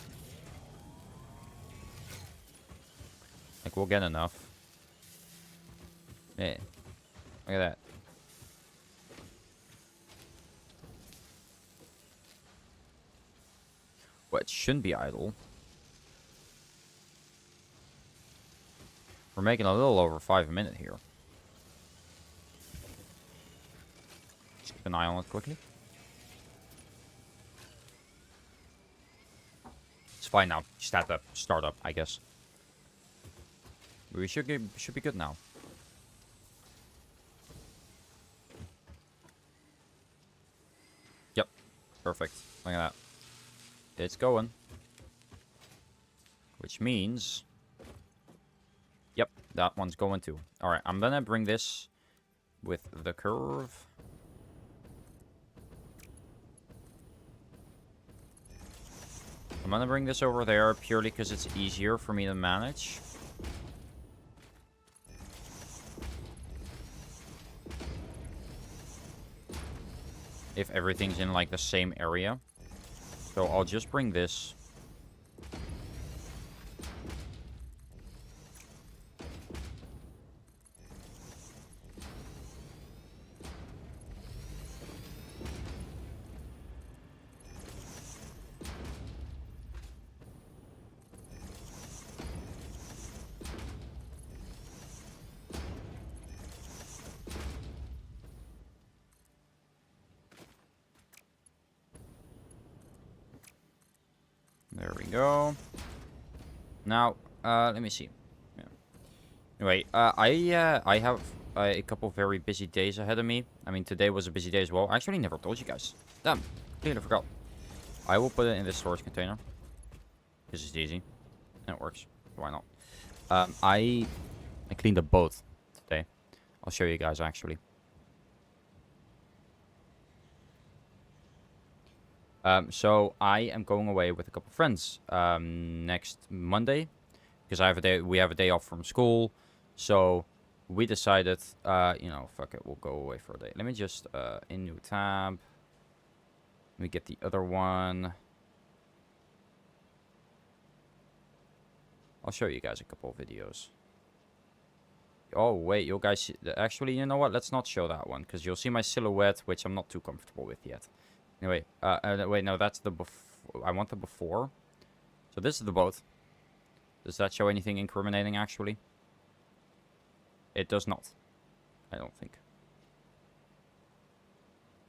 Like, we'll get enough. Yeah. Look at that. Well, it shouldn't be idle. We're making a little over 5 a minute here. Just keep an eye on it quickly. It's fine now. Start up, I guess. We should be good now. Yep. Perfect. Look at that. It's going. Which means... Yep, that one's going too. Alright, I'm gonna bring this with the curve. I'm gonna bring this over there purely because it's easier for me to manage. If everything's in like the same area. So I'll just bring this. There we go. Now, let me see. Yeah. Anyway, I have a couple very busy days ahead of me. I mean, today was a busy day as well. I actually never told you guys. Damn, completely forgot. I will put it in this storage container. This is easy. And it works. Why not? I cleaned up both today. I'll show you guys actually. So I am going away with a couple friends next Monday because we have a day off from school. So we decided, you know, fuck it, we'll go away for a day. Let me just in new tab. Let me get the other one. I'll show you guys a couple of videos. Oh, wait, you guys... Actually, you know what? Let's not show that one, because you'll see my silhouette, which I'm not too comfortable with yet. Anyway, wait, no, that's the I want the before. So this is the boat. Does that show anything incriminating, actually? It does not. I don't think.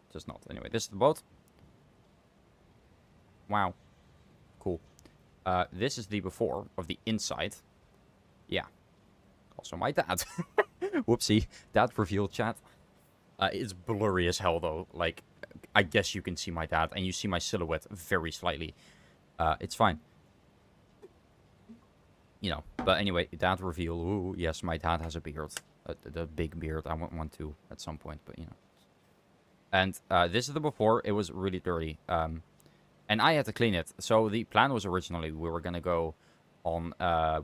It does not. Anyway, this is the boat. Wow. Cool. This is the before of the inside. Yeah. Also my dad. Whoopsie. Dad revealed, chat. It's blurry as hell, though. Like, I guess you can see my dad, and you see my silhouette very slightly. It's fine. You know, but anyway, dad reveal. Ooh, yes, my dad has a beard. The big beard. I want one too at some point, but you know. And this is the before. It was really dirty. And I had to clean it. So the plan was originally we were gonna go on.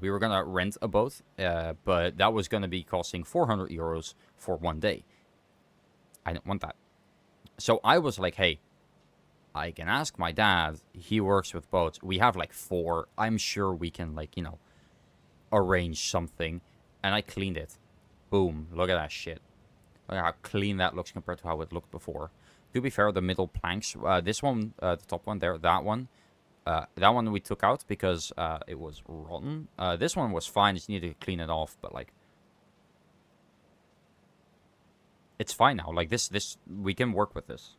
We were gonna rent a boat, but that was gonna be costing 400 euros for one day. I didn't want that. So I was like, hey, I can ask my dad. He works with boats. We have like 4. I'm sure we can, like, you know, arrange something. And I cleaned it. Boom. Look at that shit. Look at how clean that looks compared to how it looked before. To be fair, the middle planks, this one, the top one there, that one we took out because it was rotten. This one was fine. Just needed to clean it off, but like, it's fine now. Like this, we can work with this.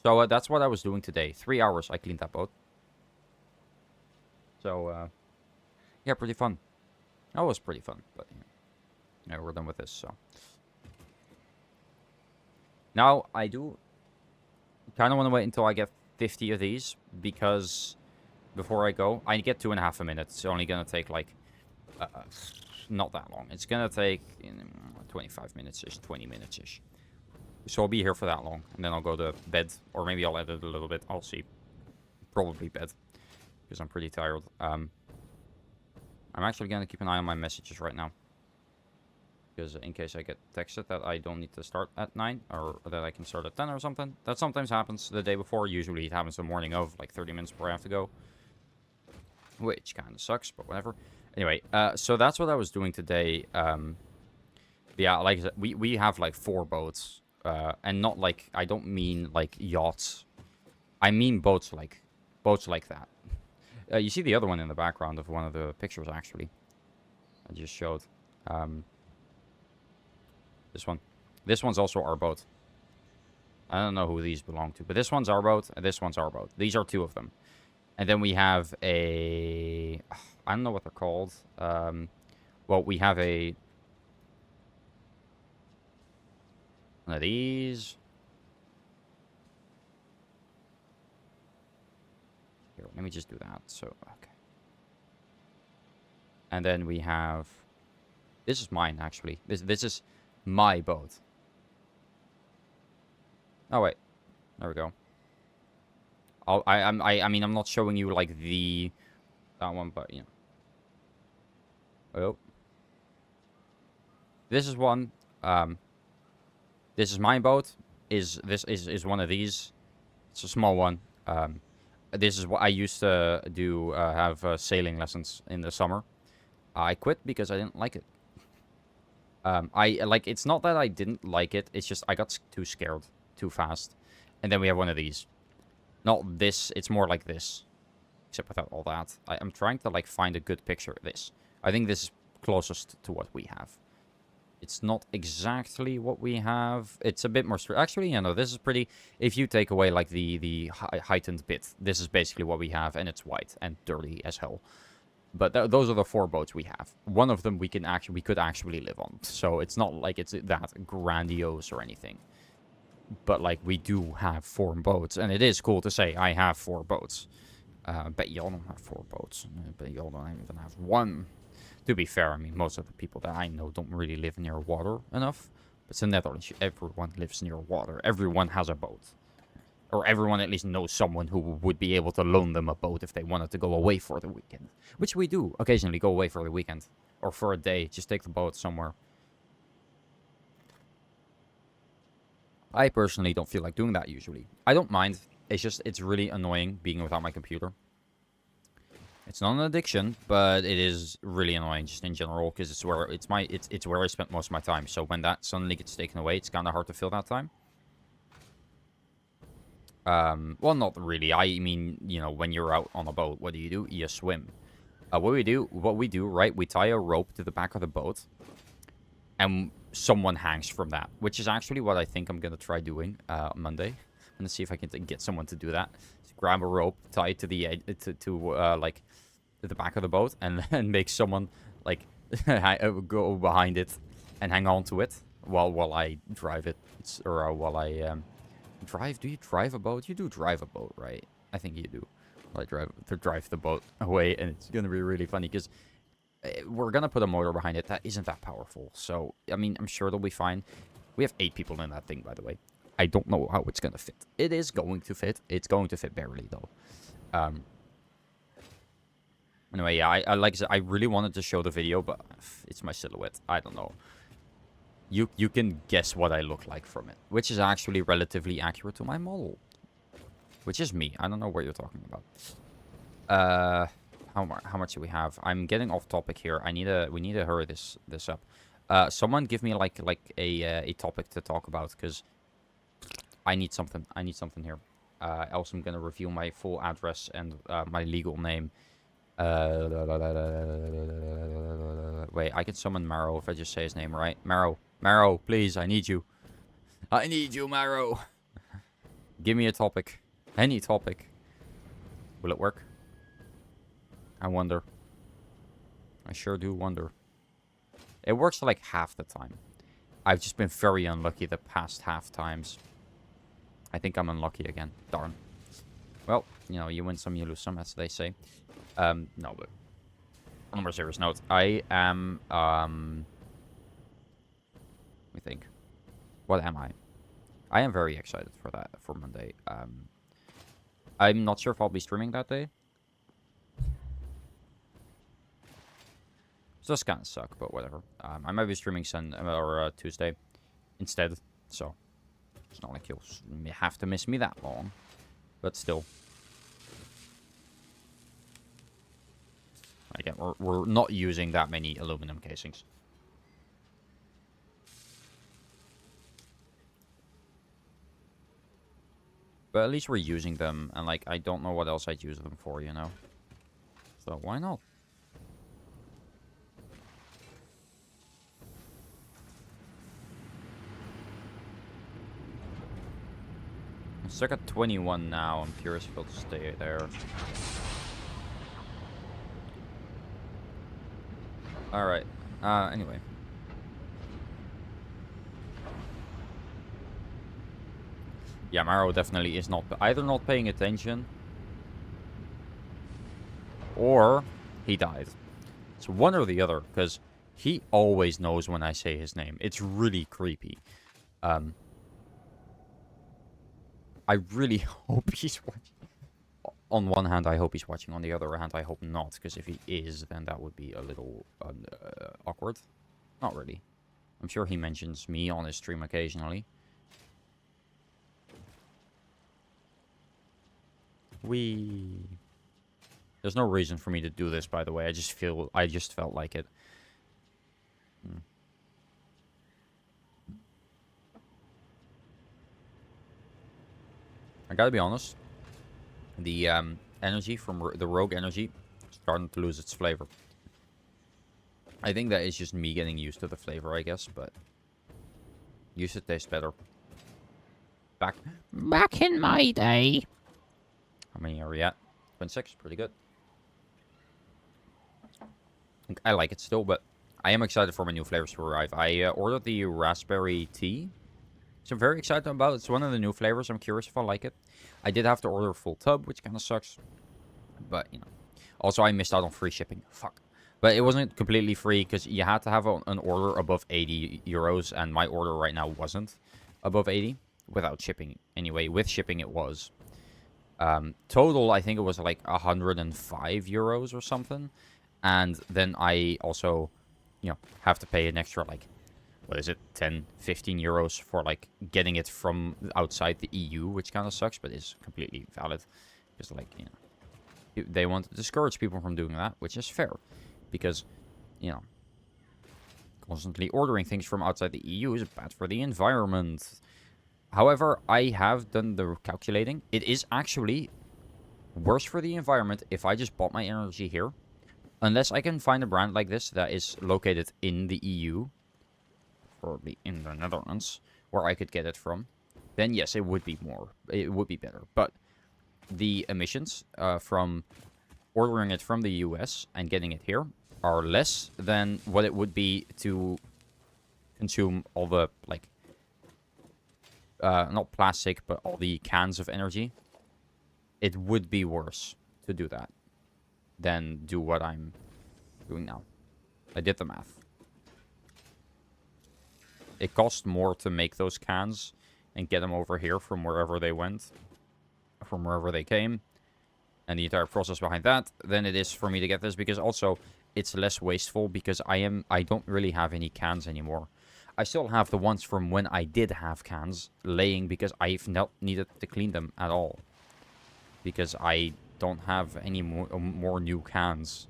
So that's what I was doing today. 3 hours I cleaned that boat. So yeah, pretty fun. That was pretty fun, but yeah, we're done with this. So now I do kind of want to wait until I get 50 of these because before I go, I get 2.5 minutes. It's only gonna take like not that long. It's gonna take 25 minutes-ish, 20 minutes-ish. So I'll be here for that long, and then I'll go to bed, or maybe I'll edit a little bit. I'll see. Probably bed, because I'm pretty tired. I'm actually gonna keep an eye on my messages right now, because in case I get texted that I don't need to start at 9, or that I can start at 10 or something. That sometimes happens the day before. Usually it happens the morning of, like 30 minutes before I have to go, which kind of sucks, but whatever. Anyway, so that's what I was doing today. Yeah, like I said, we have like 4 boats, and not like, I don't mean like yachts. I mean boats like that. You see the other one in the background of one of the pictures, actually. I just showed. This one. This one's also our boat. I don't know who these belong to, but this one's our boat, and this one's our boat. These are 2 of them. And then we have a... I don't know what they're called. Well, we have a... one of these. Here, let me just do that. So, okay. And then we have... This is mine, actually. This is my boat. Oh, wait. There we go. I mean, I'm not showing you, like, that one, but, you know. Oh. This is one. This is my boat. This is one of these. It's a small one. This is what I used to do, have sailing lessons in the summer. I quit because I didn't like it. It's not that I didn't like it. It's just I got too scared too fast. And then we have one of these. Not this. It's more like this. Except without all that. I'm trying to, like, find a good picture of this. I think this is closest to what we have. It's not exactly what we have. It's a bit more... Actually, you know, this is pretty... If you take away, like, the heightened bit, this is basically what we have. And it's white and dirty as hell. But those are the 4 boats we have. One of them we could actually live on. So it's not like it's that grandiose or anything. But, like, we do have 4 boats. And it is cool to say I have 4 boats. I bet y'all don't have 4 boats. I bet y'all don't even have 1. To be fair, I mean, most of the people that I know don't really live near water enough. But it's the Netherlands. Everyone lives near water. Everyone has a boat. Or everyone at least knows someone who would be able to loan them a boat if they wanted to go away for the weekend. Which we do occasionally go away for the weekend. Or for a day. Just take the boat somewhere. I personally don't feel like doing that usually. I don't mind. It's really annoying being without my computer. It's not an addiction, but it is really annoying just in general because it's where it's where I spent most of my time. So when that suddenly gets taken away, it's kind of hard to fill that time. Well, not really. I mean, you know, when you're out on a boat, what do? You swim. What we do, right? We tie a rope to the back of the boat, and someone hangs from that, which is actually what I think I'm gonna try doing on Monday. I'm gonna see if I can get someone to do that. Just grab a rope, tie it to the edge, like to the back of the boat, and then make someone like go behind it and hang on to it while I drive it, while I drive. Do you drive a boat? You do drive a boat, right? I think you do. I drive the boat away, and it's gonna be really funny because we're gonna put a motor behind it that isn't that powerful. So I mean, I'm sure it'll be fine. We have 8 people in that thing, by the way. I don't know how it's gonna fit. It is going to fit. It's going to fit barely though. Anyway, yeah, I like I said, I really wanted to show the video, but it's my silhouette. I don't know. You can guess what I look like from it, which is actually relatively accurate to my model, which is me. I don't know what you're talking about. How much do we have? I'm getting off topic here. We need to hurry this up. Someone give me like a topic to talk about because I need something. I need something here. Else I'm gonna reveal my full address and my legal name. Wait, I can summon Marrow if I just say his name right. Marrow, please, I need you. I need you, Marrow. Give me a topic. Any topic. Will it work? I wonder. I sure do wonder. It works like half the time. I've just been very unlucky the past half times. I think I'm unlucky again. Darn. Well, you know, you win some, you lose some, as they say. No, but on a more serious note, I am, let me think. What am I? I am very excited for that, for Monday. I'm not sure if I'll be streaming that day. It does kind of suck, but whatever. I might be streaming Tuesday instead, so it's not like you'll have to miss me that long, but still. Again, we're not using that many aluminum casings. But at least we're using them, and like, I don't know what else I'd use them for, you know? So, why not? I'm stuck at 21 now, I'm curious if it'll stay there. Alright, anyway. Yeah, Maro definitely is either not paying attention, or he died. It's one or the other, because he always knows when I say his name. It's really creepy. I really hope he's watching. On one hand, I hope he's watching. On the other hand, I hope not, because if he is, then that would be a little awkward. Not really. I'm sure he mentions me on his stream occasionally. There's no reason for me to do this, by the way. I just felt like it. I gotta be honest. The energy from the rogue energy is starting to lose its flavor. I think that is just me getting used to the flavor, I guess, but used to taste better. Back in my day. How many are we at? 26, pretty good. I like it still, but I am excited for my new flavors to arrive. I ordered the raspberry tea, so I'm very excited about it. It's one of the new flavors. I'm curious if I like it. I did have to order a full tub, which kind of sucks. But, you know. Also, I missed out on free shipping. Fuck. But it wasn't completely free because you had to have an order above 80 euros. And my order right now wasn't above 80 without shipping. Anyway, with shipping it was. Total, I think it was like 105 euros or something. And then I also, you know, have to pay an extra, like, what is it, 10, 15 euros for, like, getting it from outside the EU, which kind of sucks, but is completely valid. Because, like, you know, they want to discourage people from doing that, which is fair. Because, you know, constantly ordering things from outside the EU is bad for the environment. However, I have done the calculating. It is actually worse for the environment if I just bought my energy here. Unless I can find a brand like this that is located in the EU, probably in the Netherlands, where I could get it from, then yes, it would be more. It would be better. But the emissions from ordering it from the US and getting it here are less than what it would be to consume all the, like, not plastic, but all the cans of energy. It would be worse to do that than do what I'm doing now. I did the math. It cost more to make those cans and get them over here from wherever they went, from wherever they came, and the entire process behind that, than it is for me to get this, because also it's less wasteful because I don't really have any cans anymore. I still have the ones from when I did have cans laying because I've not needed to clean them at all. Because I don't have any more new cans.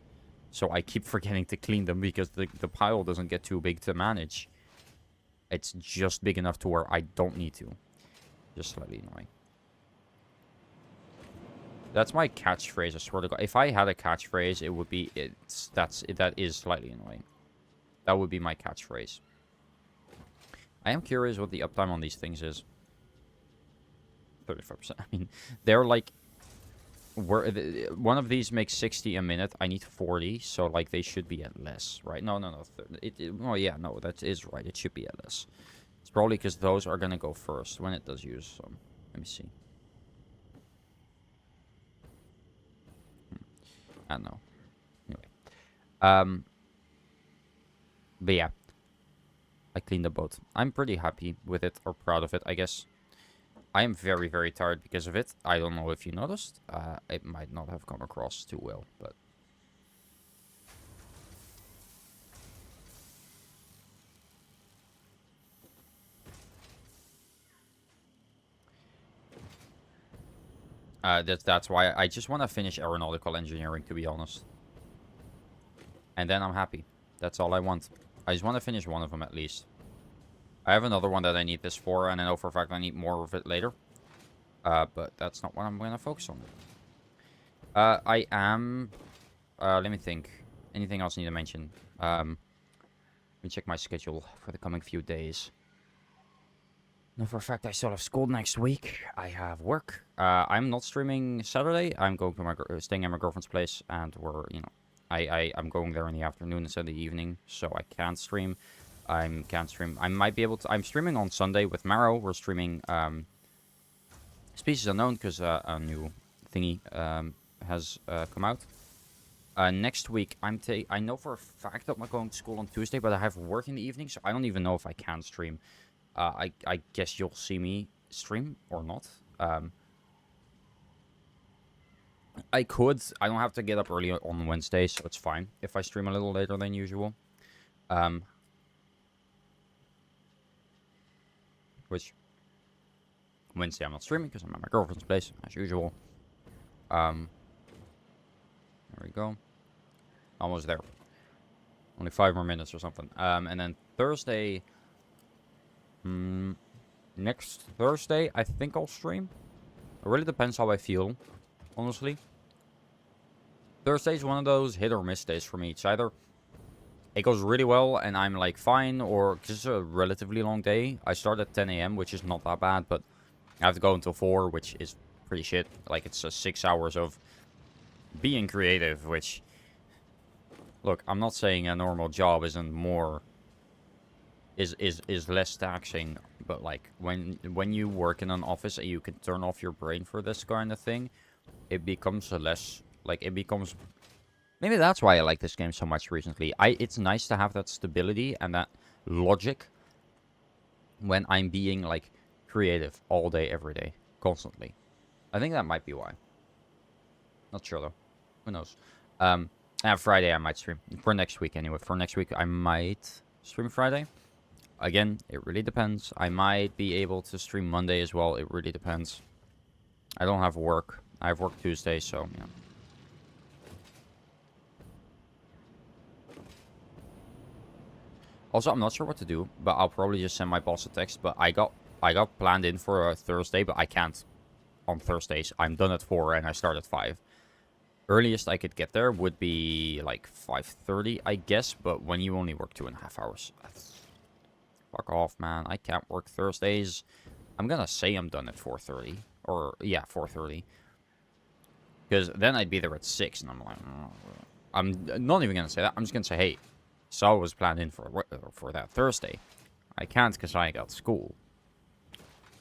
So I keep forgetting to clean them because the pile doesn't get too big to manage. It's just big enough to where I don't need to. Just slightly annoying. That's my catchphrase, I swear to God. If I had a catchphrase, it would be, that is slightly annoying. That would be my catchphrase. I am curious what the uptime on these things is. 35%. I mean, they're like, one of these makes 60 a minute. I need 40, so like they should be at less, right? No. Oh yeah, no, that is right. It should be at less. It's probably because those are gonna go first when it does use. So let me see. I don't know. Anyway, but yeah, I cleaned the boat. I'm pretty happy with it, or proud of it, I guess. I am very, very tired because of it. I don't know if you noticed. It might not have come across too well, but... That's why I just want to finish aeronautical engineering, to be honest. And then I'm happy. That's all I want. I just want to finish one of them at least. I have another one that I need this for, and I know for a fact I need more of it later. But that's not what I'm going to focus on. I am... let me think. Anything else I need to mention? Let me check my schedule for the coming few days. No, for a fact, I still have school next week. I have work. I'm not streaming Saturday. I'm going to staying at my girlfriend's place, and we're, you know... I'm going there in the afternoon instead of the evening, so I can't stream. I can't stream. I might be able to... I'm streaming on Sunday with Maro. We're streaming Species Unknown because a new thingy has come out. Next week, I know for a fact that I'm going to school on Tuesday, but I have work in the evening, so I don't even know if I can stream. I guess you'll see me stream or not. I could. I don't have to get up early on Wednesday, so it's fine if I stream a little later than usual. Which Wednesday I'm not streaming because I'm at my girlfriend's place as usual. There we go. Almost there. Only 5 more minutes or something. And then Thursday. Next Thursday, I think I'll stream. It really depends how I feel, honestly. Thursday's one of those hit or miss days for me. It's either it goes really well and I'm like fine, or just a relatively long day. I start at 10 a.m., which is not that bad, but I have to go until 4, which is pretty shit. Like, it's 6 hours of being creative, which... Look, I'm not saying a normal job isn't more... is less taxing, but like, when you work in an office and you can turn off your brain for this kind of thing, it becomes less Like, it becomes... Maybe that's why I like this game so much recently. It's nice to have that stability and that logic when I'm being, like, creative all day, every day, constantly. I think that might be why. Not sure, though. Who knows? And Friday I might stream. For next week, anyway. For next week, I might stream Friday. Again, it really depends. I might be able to stream Monday as well. It really depends. I don't have work. I have work Tuesday, so, yeah. Also, I'm not sure what to do, but I'll probably just send my boss a text. But I got planned in for a Thursday, but I can't on Thursdays. I'm done at 4 and I start at 5. Earliest I could get there would be like 5:30, I guess. But when you only work 2.5 hours, fuck off, man. I can't work Thursdays. I'm gonna say I'm done at 4:30, or yeah, 4:30, because then I'd be there at 6, and I'm like, oh. I'm not even gonna say that. I'm just gonna say, hey, so I was planned in for that Thursday. I can't because I got school.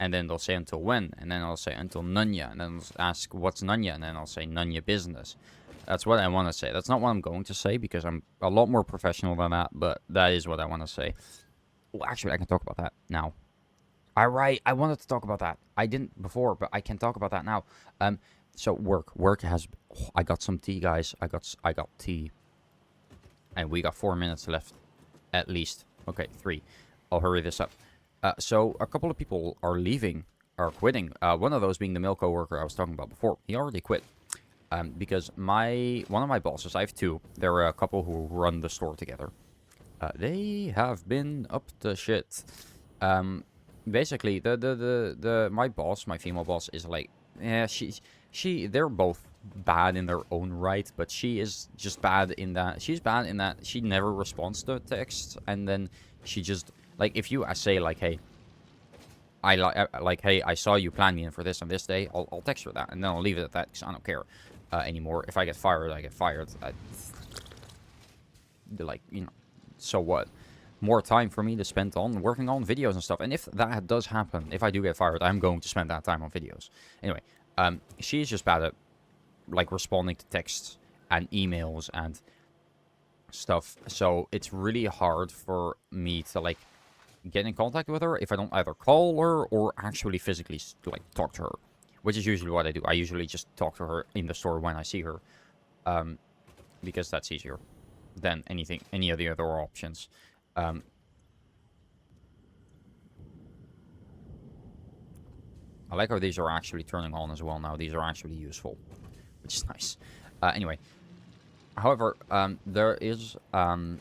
And then they'll say until when, and then I'll say until Nunya, and then they'll ask what's Nunya, and then I'll say Nunya business. That's what I want to say. That's not what I'm going to say because I'm a lot more professional than that, but that is what I want to say. Well, actually, I can talk about that now. Alright, I wanted to talk about that. I didn't before, but I can talk about that now. So work has. Oh, I got some tea, guys. I got tea, and we got 4 minutes left, at least. Okay, 3. I'll hurry this up. So a couple of people are leaving, are quitting. One of those being the milk coworker I was talking about before. He already quit. Because one of my bosses, I have 2. There are a couple who run the store together. They have been up to shit. Basically, my boss, my female boss, is like, yeah, they're both bad in their own right, but she is just bad in that she never responds to texts, and then she just, like, if you say, like, hey, hey, I saw you plan me in for this on this day, I'll text her that, and then I'll leave it at that, because I don't care anymore. If I get fired, I get fired. Like, you know, so what? More time for me to spend on working on videos and stuff. And if that does happen, if I do get fired, I'm going to spend that time on videos. Anyway, she's just bad at, like, responding to texts and emails and stuff. So it's really hard for me to, like, get in contact with her if I don't either call her or actually physically, like, talk to her. Which is usually what I do. I usually just talk to her in the store when I see her. Because that's easier than any of the other options. I like how these are actually turning on as well now. These are actually useful, which is nice. Anyway, however, there is let me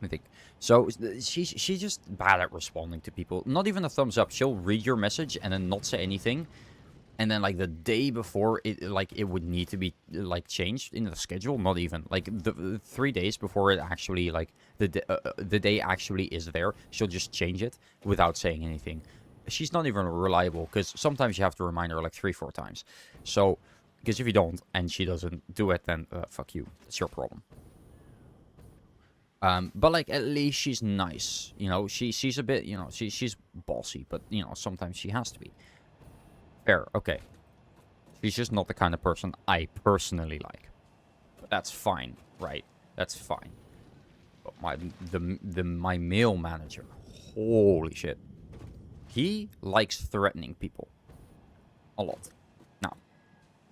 think. So she's just bad at responding to people. Not even a thumbs up. She'll read your message and then not say anything. And then, like, the day before, it would need to be, like, changed in the schedule. Not even. Like, the 3 days before it actually, like, the day actually is there, she'll just change it without saying anything. She's not even reliable, because sometimes you have to remind her, like, 3-4 times. So, because if you don't, and she doesn't do it, then, fuck you. It's your problem. But, like, at least she's nice. You know, she's a bit, you know, she's bossy, but, you know, sometimes she has to be. Fair, okay. She's just not the kind of person I personally like. But that's fine, right? That's fine. But my male manager, holy shit. He likes threatening people. A lot. Now,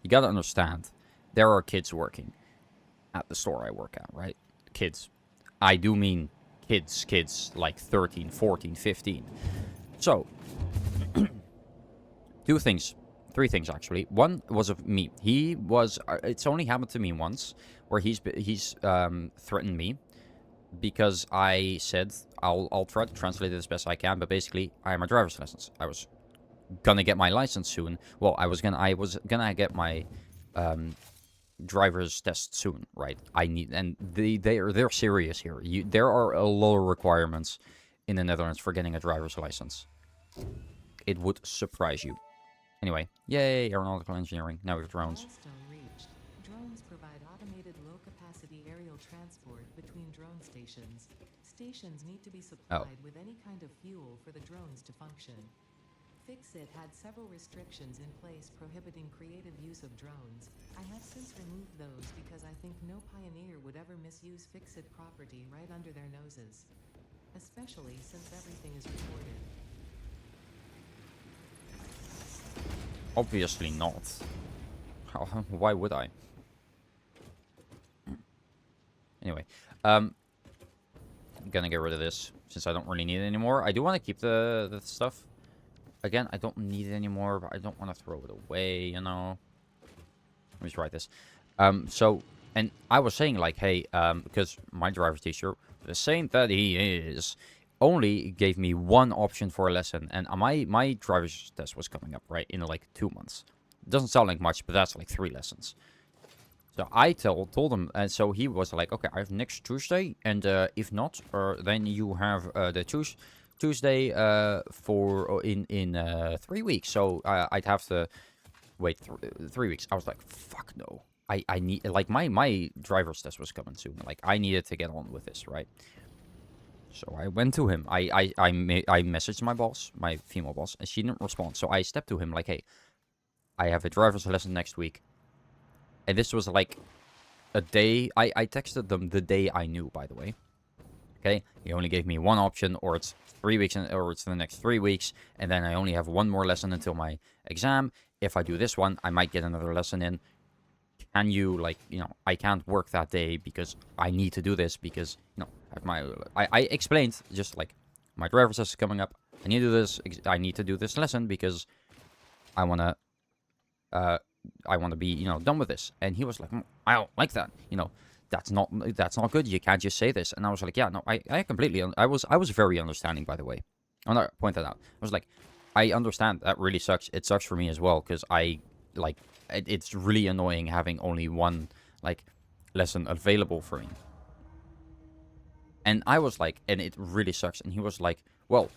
you gotta understand, there are kids working at the store I work at, right? Kids. I do mean kids like 13, 14, 15. So, 3 things actually. One was of me. He was. It's only happened to me once, where he's threatened me, because I said I'll try to translate it as best I can. But basically, I am a driver's license. I was gonna get my license soon. Well, I was gonna get my driver's test soon, right? And they're serious here. There are a lot of requirements in the Netherlands for getting a driver's license. It would surprise you. Anyway, yay, aeronautical engineering. Now we have drones. Milestone reached. Drones provide automated low-capacity aerial transport between drone stations. Stations need to be supplied with any kind of fuel for the drones to function. Fix-It had several restrictions in place prohibiting creative use of drones. I have since removed those because I think no pioneer would ever misuse Fix-It property right under their noses. Especially since everything is recorded. Obviously not. Why would I? Anyway, I'm gonna get rid of this since I don't really need it anymore. I do want to keep the stuff. Again, I don't need it anymore, but I don't want to throw it away, you know. Let me just write this. So, and I was saying like, hey, because my driver's teacher, the saint that he is, only gave me one option for a lesson, and my driver's test was coming up right in like 2 months. It doesn't sound like much, but that's like 3 lessons. So I told him, and so he was like, okay, I have next Tuesday, and if not, then you have the Tuesday for in 3 weeks. So I'd have to wait 3 weeks. I was like, fuck no. I need, like, my driver's test was coming soon. Like, I needed to get on with this, right? So I went to him. I messaged my boss, my female boss, and she didn't respond. So I stepped to him like, hey, I have a driver's lesson next week. And this was like a day. I texted them the day I knew, by the way. Okay, he only gave me one option, or it's 3 weeks, or it's the next 3 weeks, and then I only have one more lesson until my exam. If I do this one, I might get another lesson in. Can you, like, you know, I can't work that day because I need to do this because, you know, I explained just like my driver's test is coming up. I need to do this. I need to do this lesson because I wanna be, you know, done with this. And he was like, I don't like that. You know, that's not good. You can't just say this. And I was like, yeah, no, I completely, I was very understanding, by the way. I want to point that out. I was like, I understand that really sucks. It sucks for me as well because it's really annoying having only one like lesson available for me. And I was like, and it really sucks. And he was like, well,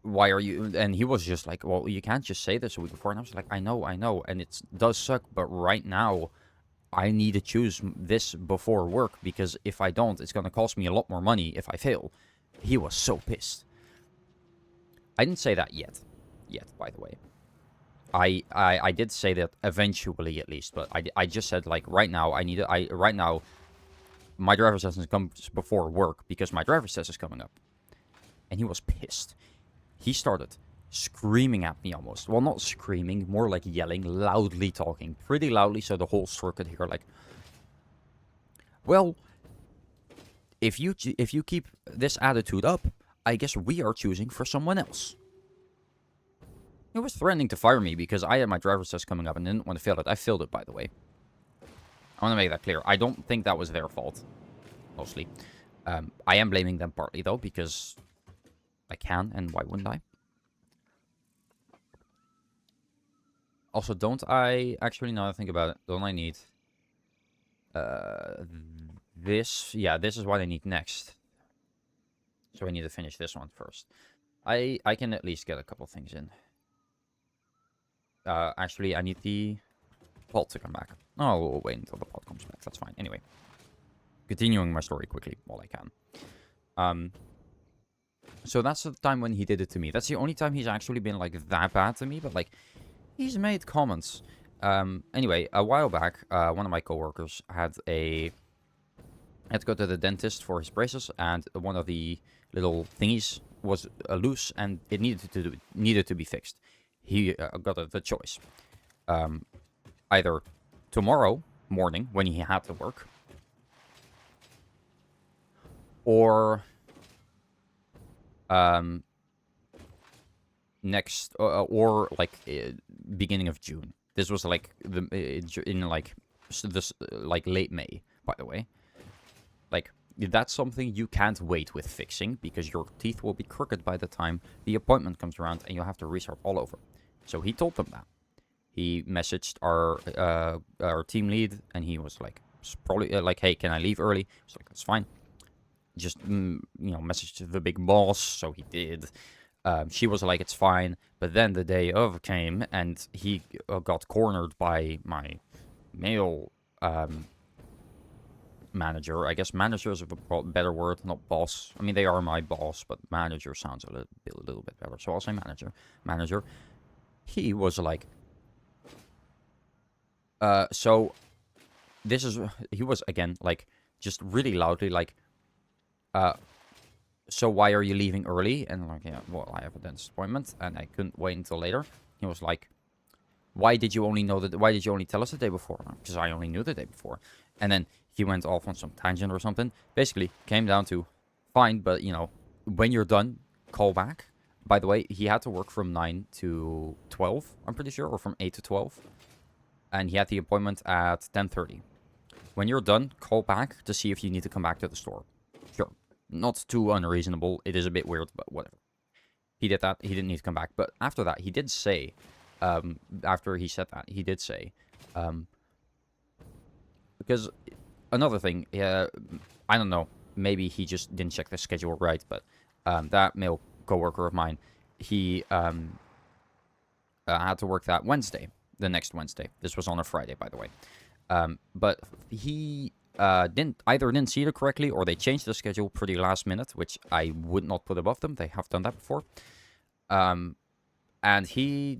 why are you, and he was just like, well, you can't just say this a week before. And I was like, I know, and it does suck, but right now I need to choose this before work because if I don't, it's going to cost me a lot more money if I fail. He was so pissed. I didn't say that yet, by the way. I did say that eventually, at least, but I just said, like, right now right now my driver's lesson comes before work because my driver's test is coming up. And he was pissed. He started screaming at me almost. Well, not screaming, more like yelling, loudly talking, pretty loudly so the whole store could hear, like, well, if you keep this attitude up, I guess we are choosing for someone else. He was threatening to fire me because I had my driver's test coming up and didn't want to fail it. I failed it, by the way. I want to make that clear. I don't think that was their fault, mostly. I am blaming them partly, though, because I can, and why wouldn't I? Also, don't I... Actually, now that I think about it, don't I need... this? Yeah, this is what I need next. So I need to finish this one first. I can at least get a couple things in. Actually, I need the pod to come back. Oh, we'll wait until the pod comes back. That's fine. Anyway. Continuing my story quickly while I can. So that's the time when he did it to me. That's the only time he's actually been, like, that bad to me. But, like, he's made comments. Anyway, a while back, one of my coworkers had to go to the dentist for his braces. And one of the little thingies was loose. And it needed to be fixed. He got the choice. Either tomorrow morning when he had to work. Or next, or like beginning of June. This was like in like this like late May, by the way. Like, that's something you can't wait with fixing because your teeth will be crooked by the time the appointment comes around and you'll have to restart all over. So he told them that. He messaged our team lead and he was like, probably like, hey, can I leave early? I was like, that's fine. Just, you know, messaged the big boss, so he did. She was like, it's fine. But then the day of came, and he got cornered by my male manager. I guess manager is a better word, not boss. I mean, they are my boss, but manager sounds a little bit better. So I'll say manager. Manager. He was like, so this is, he was again like just really loudly like, so why are you leaving early? And I'm like, yeah, well, I have a dentist appointment and I couldn't wait until later. He was like, why did you only tell us the day before? Because I only knew the day before. And then he went off on some tangent or something. Basically, came down to, fine, but, you know, when you're done, call back. By the way, he had to work from 9 to 12, I'm pretty sure, or from 8 to 12. And he had the appointment at 10:30. When you're done, call back to see if you need to come back to the store. Sure. Not too unreasonable. It is a bit weird, but whatever. He did that. He didn't need to come back. But after that, he did say, after he said that, he did say, because another thing, I don't know, maybe he just didn't check the schedule right, but that male coworker of mine, he had to work that Wednesday, the next Wednesday. This was on a Friday, by the way. But he didn't see it correctly, or they changed the schedule pretty last minute, which I would not put above them. They have done that before. And he,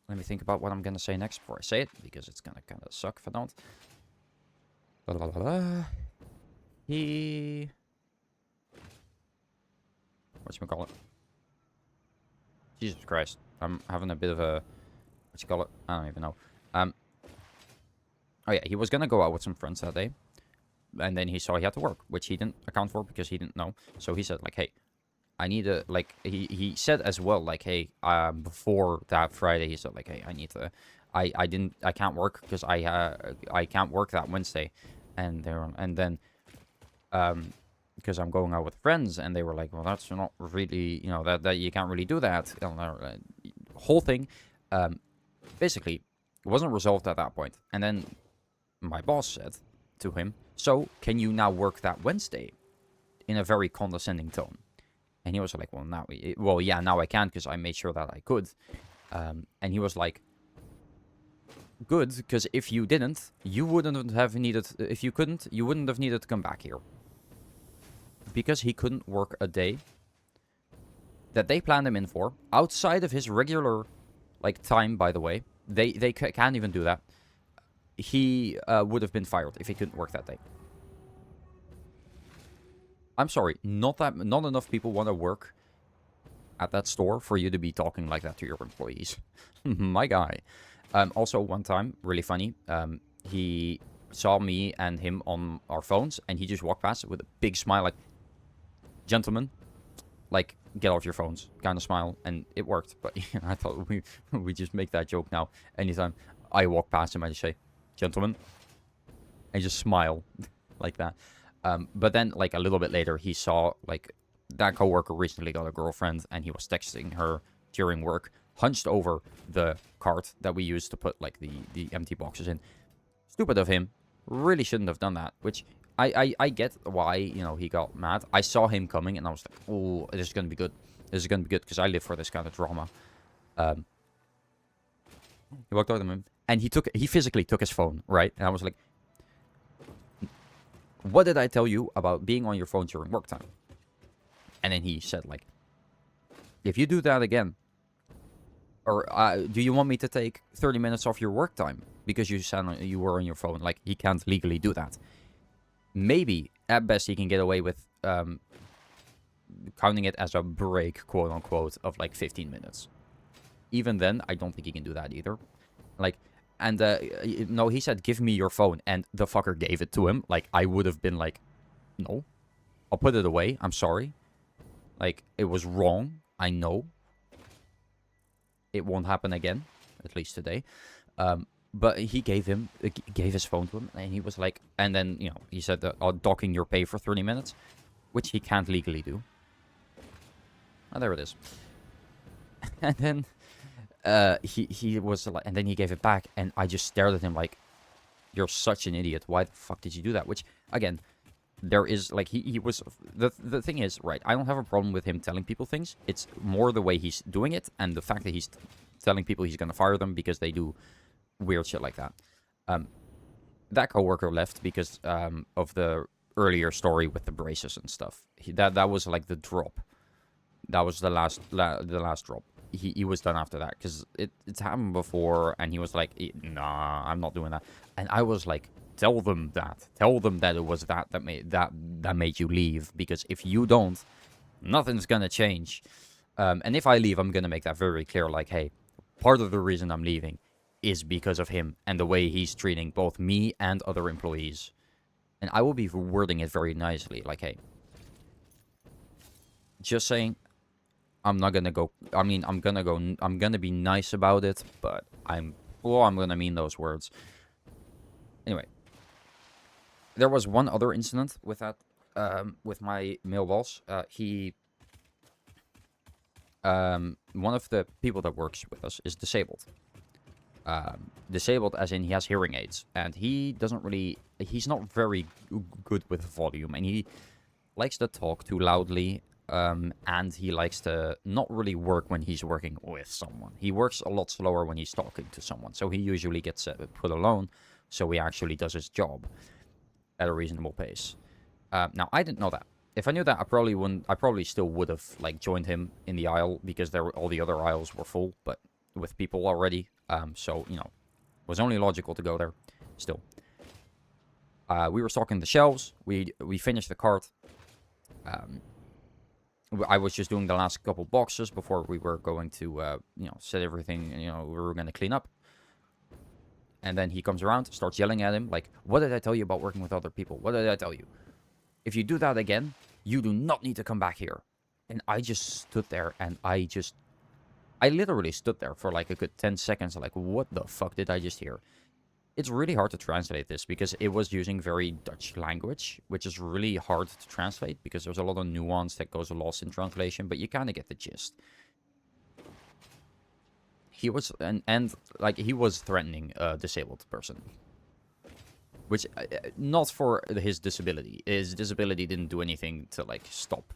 let me think about what I'm gonna say next before I say it, because it's gonna kind of suck if I don't. He, whatchamacallit? Jesus Christ, I'm having a bit of a, whatchamacallit? I don't even know. Oh yeah, he was gonna go out with some friends that day, and then he saw he had to work, which he didn't account for because he didn't know. So he said like, hey, I need to, like, he said as well, like, hey, before that Friday, he said like, hey, I need to, I can't work because I can't work that Wednesday, and then because I'm going out with friends, and they were like, well, that's not really, you know, that you can't really do that. Whole thing, basically, it wasn't resolved at that point. And then my boss said to him, so can you now work that Wednesday, in a very condescending tone. And he was like, well, yeah, now I can, because I made sure that I could. And he was like, good, because if you didn't, you wouldn't have needed, if you couldn't, you wouldn't have needed to come back here. Because he couldn't work a day that they planned him in for, outside of his regular, like, time, by the way. They can't even do that. He would have been fired if he couldn't work that day. I'm sorry, not enough people want to work at that store for you to be talking like that to your employees. My guy. Also, one time, really funny, he saw me and him on our phones, and he just walked past with a big smile, like, gentlemen, like, get off your phones, kind of smile, and it worked. But I thought we just make that joke now. Anytime I walk past him, I just say, gentlemen, and just smile like that. But then, like, a little bit later, he saw, like, that coworker recently got a girlfriend, and he was texting her during work, hunched over the cart that we used to put, like, the empty boxes in. Stupid of him. Really shouldn't have done that, which I get why, you know, he got mad. I saw him coming, and I was like, oh, this is going to be good. This is going to be good, because I live for this kind of drama. He walked over to him, and he physically took his phone, right? And I was like, what did I tell you about being on your phone during work time? And then he said, like, if you do that again, or do you want me to take 30 minutes off your work time because you said you were on your phone? Like, he can't legally do that. Maybe, at best, he can get away with counting it as a break, quote unquote, of like 15 minutes. Even then, I don't think he can do that either. Like, and no, he said, give me your phone, and the fucker gave it to him. Like, I would have been like, no, I'll put it away. I'm sorry. Like, it was wrong. I know. It won't happen again, at least today. But he gave his phone to him, and he was like, and then, you know, he said, docking your pay for 30 minutes, which he can't legally do. Oh, there it is. And then he was like, and then he gave it back, and I just stared at him like, you're such an idiot. Why the fuck did you do that? Which, again, there is, like, he was, the thing is, right, I don't have a problem with him telling people things. It's more the way he's doing it, and the fact that he's telling people he's gonna fire them because they do weird shit like that. that coworker left because of the earlier story with the braces and stuff. That was like the drop. That was the last drop. He was done after that because it's happened before, and he was like, "Nah, I'm not doing that." And I was like, "Tell them that. Tell them that it was that made you leave. Because if you don't, nothing's gonna change. And if I leave, I'm gonna make that very clear. Like, hey, part of the reason I'm leaving is because of him and the way he's treating both me and other employees. And I will be wording it very nicely. Like, hey, just saying." I'm not gonna go. I mean, I'm gonna go. I'm gonna be nice about it, but I'm gonna mean those words. Anyway, there was one other incident with that, with my male boss. One of the people that works with us is disabled. Disabled as in he has hearing aids, and he doesn't really. He's not very good with volume, and he likes to talk too loudly. And he likes to not really work when he's working with someone. He works a lot slower when he's talking to someone. So he usually gets put alone. So he actually does his job at a reasonable pace. Now, I didn't know that. If I knew that, I probably wouldn't. I probably still would have like joined him in the aisle because all the other aisles were full, but with people already. So it was only logical to go there. Still, we were stocking the shelves. We finished the cart. I was just doing the last couple boxes before we were going to, set everything, we were going to clean up. And then he comes around, starts yelling at him, like, "What did I tell you about working with other people? What did I tell you? If you do that again, you do not need to come back here." And I just stood there, and I literally stood there for like a good 10 seconds, like, what the fuck did I just hear? It's really hard to translate this because it was using very Dutch language, which is really hard to translate because there's a lot of nuance that goes lost in translation, but you kind of get the gist. He was, and like, he was threatening a disabled person. Which, not for his disability. His disability didn't do anything to, like, stop.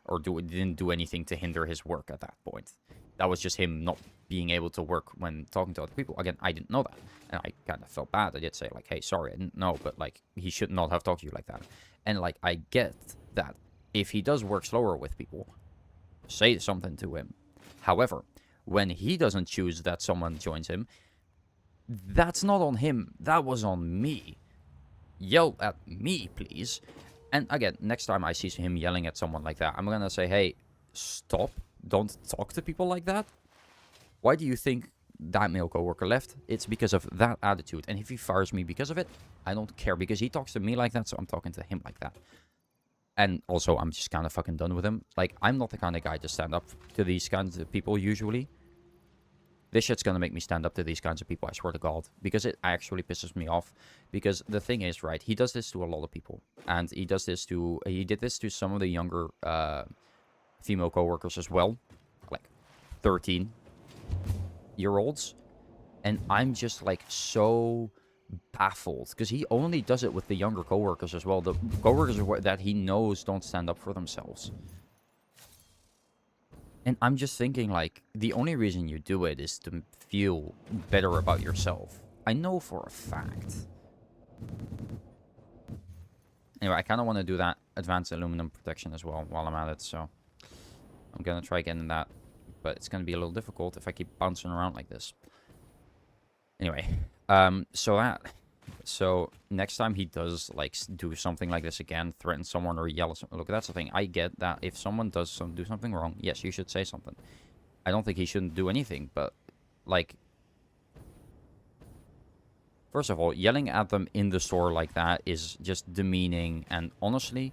Or didn't do anything to hinder his work at that point. That was just him not being able to work when talking to other people. Again, I didn't know that. And I kind of felt bad. I did say, like, "Hey, sorry, I didn't know." But, like, he should not have talked to you like that. And, like, I get that if he does work slower with people, say something to him. However, when he doesn't choose that someone joins him, that's not on him. That was on me. Yell at me, please. And again, next time I see him yelling at someone like that, I'm gonna say, "Hey, stop. Don't talk to people like that." Why do you think that male coworker left? It's because of that attitude. And if he fires me because of it, I don't care, because he talks to me like that, so I'm talking to him like that. And also, I'm just kind of fucking done with him. Like, I'm not the kind of guy to stand up to these kinds of people usually. This shit's gonna make me stand up to these kinds of people, I swear to God. Because it actually pisses me off. Because the thing is, right, he does this to a lot of people. And he did this to some of the younger female coworkers as well. Like 13-year-olds. And I'm just like so baffled. Because he only does it with the younger coworkers as well. The coworkers that he knows don't stand up for themselves. And I'm just thinking, like, the only reason you do it is to feel better about yourself. I know for a fact. Anyway, I kind of want to do that advanced aluminum protection as well while I'm at it, so I'm going to try getting that. But it's going to be a little difficult if I keep bouncing around like this. Anyway, so next time he does, like, do something like this again, threaten someone or yell at someone. Look, that's the thing. I get that if someone does do something wrong, yes, you should say something. I don't think he shouldn't do anything, but, like, first of all, yelling at them in the store like that is just demeaning, and honestly,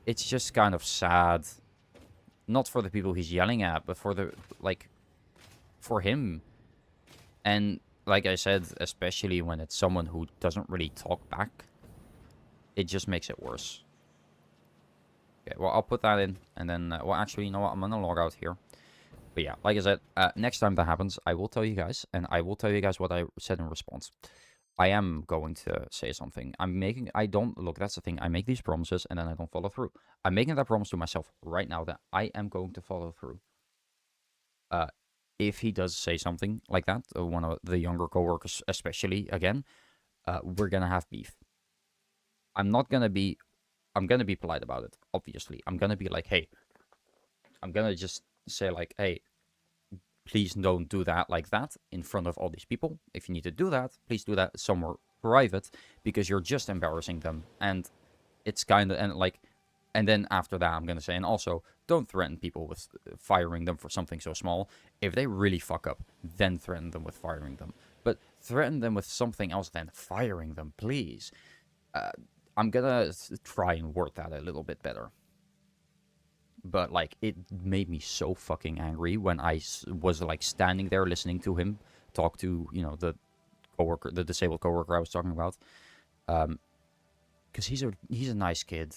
it's just kind of sad. Not for the people he's yelling at, but for for him. And like I said, especially when it's someone who doesn't really talk back, it just makes it worse. Okay, well, I'll put that in, and then, well, actually, you know what? I'm gonna log out here. But yeah, like I said, next time that happens, I will tell you guys, and I will tell you guys what I said in response. I am going to say something. Look, that's the thing. I make these promises, and then I don't follow through. I'm making that promise to myself right now that I am going to follow through. If he does say something like that, one of the younger coworkers especially, again, we're gonna have beef. I'm not gonna be. I'm gonna be polite about it. Obviously, I'm gonna be like, hey. I'm gonna just say like, hey, please don't do that like that in front of all these people. If you need to do that, please do that somewhere private because you're just embarrassing them. And it's kind of, and like, and then after that, I'm going to say, and also don't threaten people with firing them for something so small. If they really fuck up, then threaten them with firing them. But threaten them with something else than firing them, please. Uh, I'm going to try and word that a little bit better. But like it made me so fucking angry when I was like standing there listening to him talk to the coworker, the disabled coworker I was talking about, because he's a nice kid.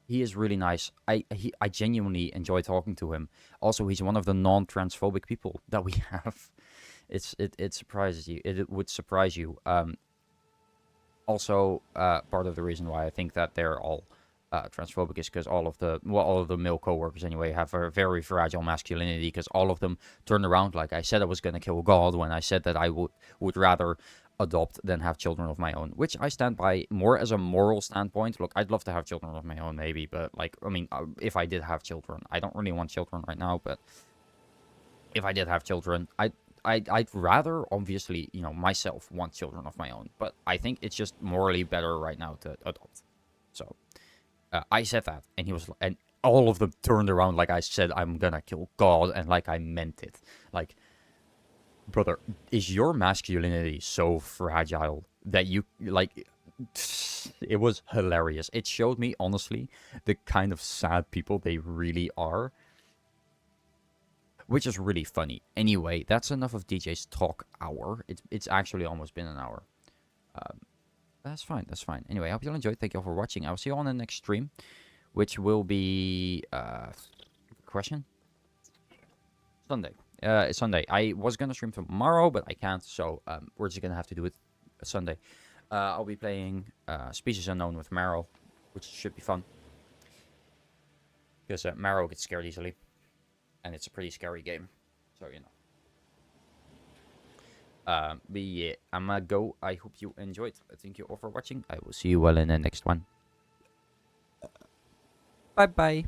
He is really nice. I genuinely enjoy talking to him. Also, he's one of the non-transphobic people that we have. It surprises you. It would surprise you. Also, part of the reason why I think that they're all transphobic is because all of the male coworkers anyway have a very fragile masculinity, because all of them turn around like I said I was gonna kill God when I said that I would rather adopt than have children of my own, which I stand by more as a moral standpoint. Look, I'd love to have children of my own maybe, but like I mean, if I did have children, I don't really want children right now, but if I did have children, I'd rather, obviously, myself want children of my own, but I think it's just morally better right now to adopt. So, I said that, and and all of them turned around like I said I'm gonna kill God, and like I meant it. Like, brother, is your masculinity so fragile that you, like, it was hilarious. It showed me, honestly, the kind of sad people they really are, which is really funny. Anyway, that's enough of DJ's talk hour. It's actually almost been an hour. Um, that's fine. That's fine. Anyway, I hope you all enjoyed. Thank you all for watching. I will see you on the next stream, which will be question Sunday. Sunday. I was gonna stream tomorrow, but I can't. So we're just gonna have to do it Sunday. I'll be playing Species Unknown with Marrow, which should be fun because Marrow gets scared easily, and it's a pretty scary game. So but yeah, I'm gonna go. I hope you enjoyed. Thank you all for watching. I will see you all in the next one. Bye bye.